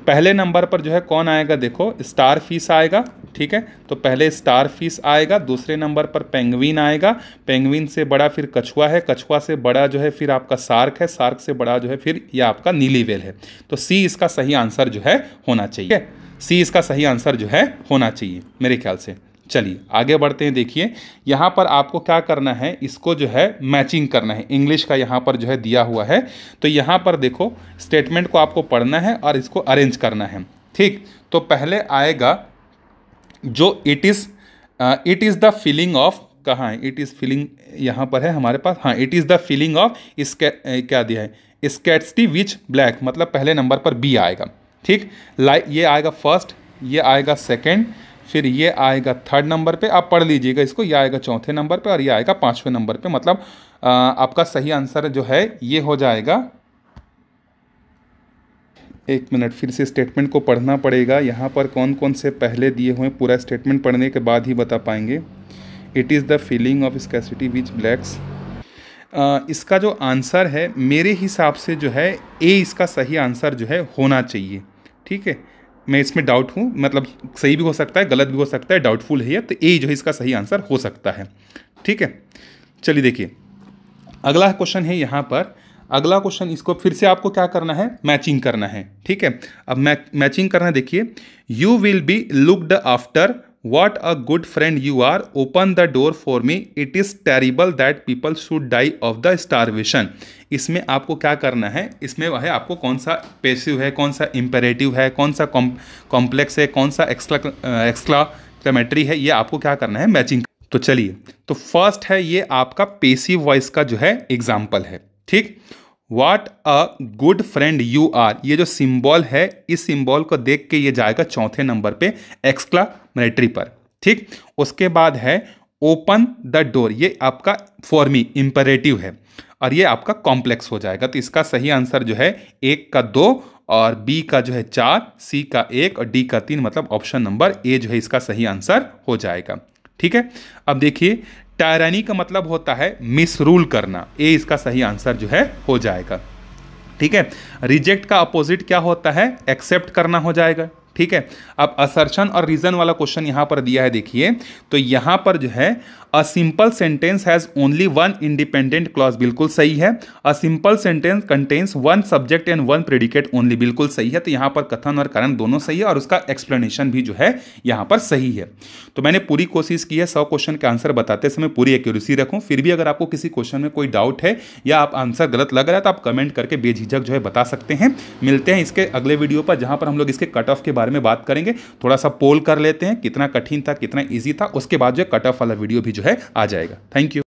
पहले नंबर पर जो है कौन आएगा, देखो स्टार फिश आएगा। ठीक है, तो पहले स्टार फिश आएगा, दूसरे नंबर पर पेंगुइन आएगा, पेंगुइन से बड़ा फिर कछुआ है, कछुआ से बड़ा जो है फिर आपका शार्क है, शार्क से बड़ा जो है फिर यह आपका नीली व्हेल है। तो सी इसका सही आंसर जो है होना चाहिए, सी इसका सही आंसर जो है होना चाहिए मेरे ख्याल से। चलिए आगे बढ़ते हैं। देखिए यहाँ पर आपको क्या करना है, इसको जो है मैचिंग करना है, इंग्लिश का यहाँ पर जो है दिया हुआ है, तो यहाँ पर देखो स्टेटमेंट को आपको पढ़ना है और इसको अरेंज करना है। ठीक, तो पहले आएगा जो it is the feeling of, कहाँ है इट इज़ फीलिंग, यहाँ पर है हमारे पास, हाँ, it is the feeling of क्या दिया है, स्कैट्सटी विच ब्लैक, मतलब पहले नंबर पर बी आएगा। ठीक, ये आएगा फर्स्ट, ये आएगा सेकंड, फिर ये आएगा थर्ड नंबर पे, आप पढ़ लीजिएगा इसको, ये आएगा चौथे नंबर पे और ये आएगा पांचवें नंबर पे। मतलब आपका सही आंसर जो है ये हो जाएगा, एक मिनट फिर से स्टेटमेंट को पढ़ना पड़ेगा, यहाँ पर कौन कौन से पहले दिए हुए, पूरा स्टेटमेंट पढ़ने के बाद ही बता पाएंगे। It is the feeling of scarcity which blacks, इसका जो आंसर है मेरे हिसाब से जो है ए इसका सही आंसर जो है होना चाहिए। ठीक है, मैं इसमें डाउट हूँ, मतलब सही भी हो सकता है, गलत भी हो सकता है, डाउटफुल है ये, तो ए जो है इसका सही आंसर हो सकता है। ठीक है, चलिए देखिए अगला क्वेश्चन है यहाँ पर, अगला क्वेश्चन, इसको फिर से आपको क्या करना है, मैचिंग करना है, ठीक है। अब मैचिंग करना है, देखिए, you will be looked after, what a good friend you are, open the door for me, it is terrible that people should die of the starvation. इसमें आपको क्या करना है, इसमें वह है आपको कौन सा पैसिव है, कौन सा इम्पेरेटिव है, कौन सा कॉम्प्लेक्स है, कौन सा एक्सक्लामेटरी है, ये आपको क्या करना है, मैचिंग। तो चलिए, तो फर्स्ट है ये आपका पेसिव वॉइस का जो है एग्जाम्पल है, ठीक। What a good friend you are, ये जो सिंबल है, इस सिंबल को देख के ये जाएगा चौथे नंबर पे एक्सक्लामेटरी पर, ठीक। उसके बाद है ओपन द डोर, ये आपका फॉर मी इंपेरेटिव है और ये आपका कॉम्प्लेक्स हो जाएगा। तो इसका सही आंसर जो है 1 का 2 और बी का जो है 4, सी का 1 और डी का 3, मतलब ऑप्शन नंबर ए जो है इसका सही आंसर हो जाएगा, ठीक है। अब देखिए, टायरानी का मतलब होता है मिसरूल करना, ए इसका सही आंसर जो है हो जाएगा, ठीक है। रिजेक्ट का अपोजिट क्या होता है, एक्सेप्ट करना हो जाएगा, ठीक है। अब असर्शन और रीजन वाला क्वेश्चन यहां पर दिया है, देखिए, तो यहां पर जो है a simple sentence has only one independent clause, बिल्कुल सही है। A simple sentence contains one subject and one predicate only, बिल्कुल सही है। तो यहां पर कथन और कारण दोनों सही है और उसका एक्सप्लेनेशन भी जो है यहां पर सही है। तो मैंने पूरी कोशिश की है 100 क्वेश्चन के आंसर बताते समय पूरी एक्यूरेसी रखूं। फिर भी अगर आपको किसी क्वेश्चन में कोई डाउट है या आप आंसर गलत लग रहा है तो आप कमेंट करके बेझिझक जो है बता सकते हैं। मिलते हैं इसके अगले वीडियो पर, जहां पर हम लोग इसके कट ऑफ के बारे में बात करेंगे। थोड़ा सा पोल कर लेते हैं, कितना कठिन था, कितना ईजी था, उसके बाद जो कट ऑफ वाला वीडियो भी जो है आ जाएगा। Thank you.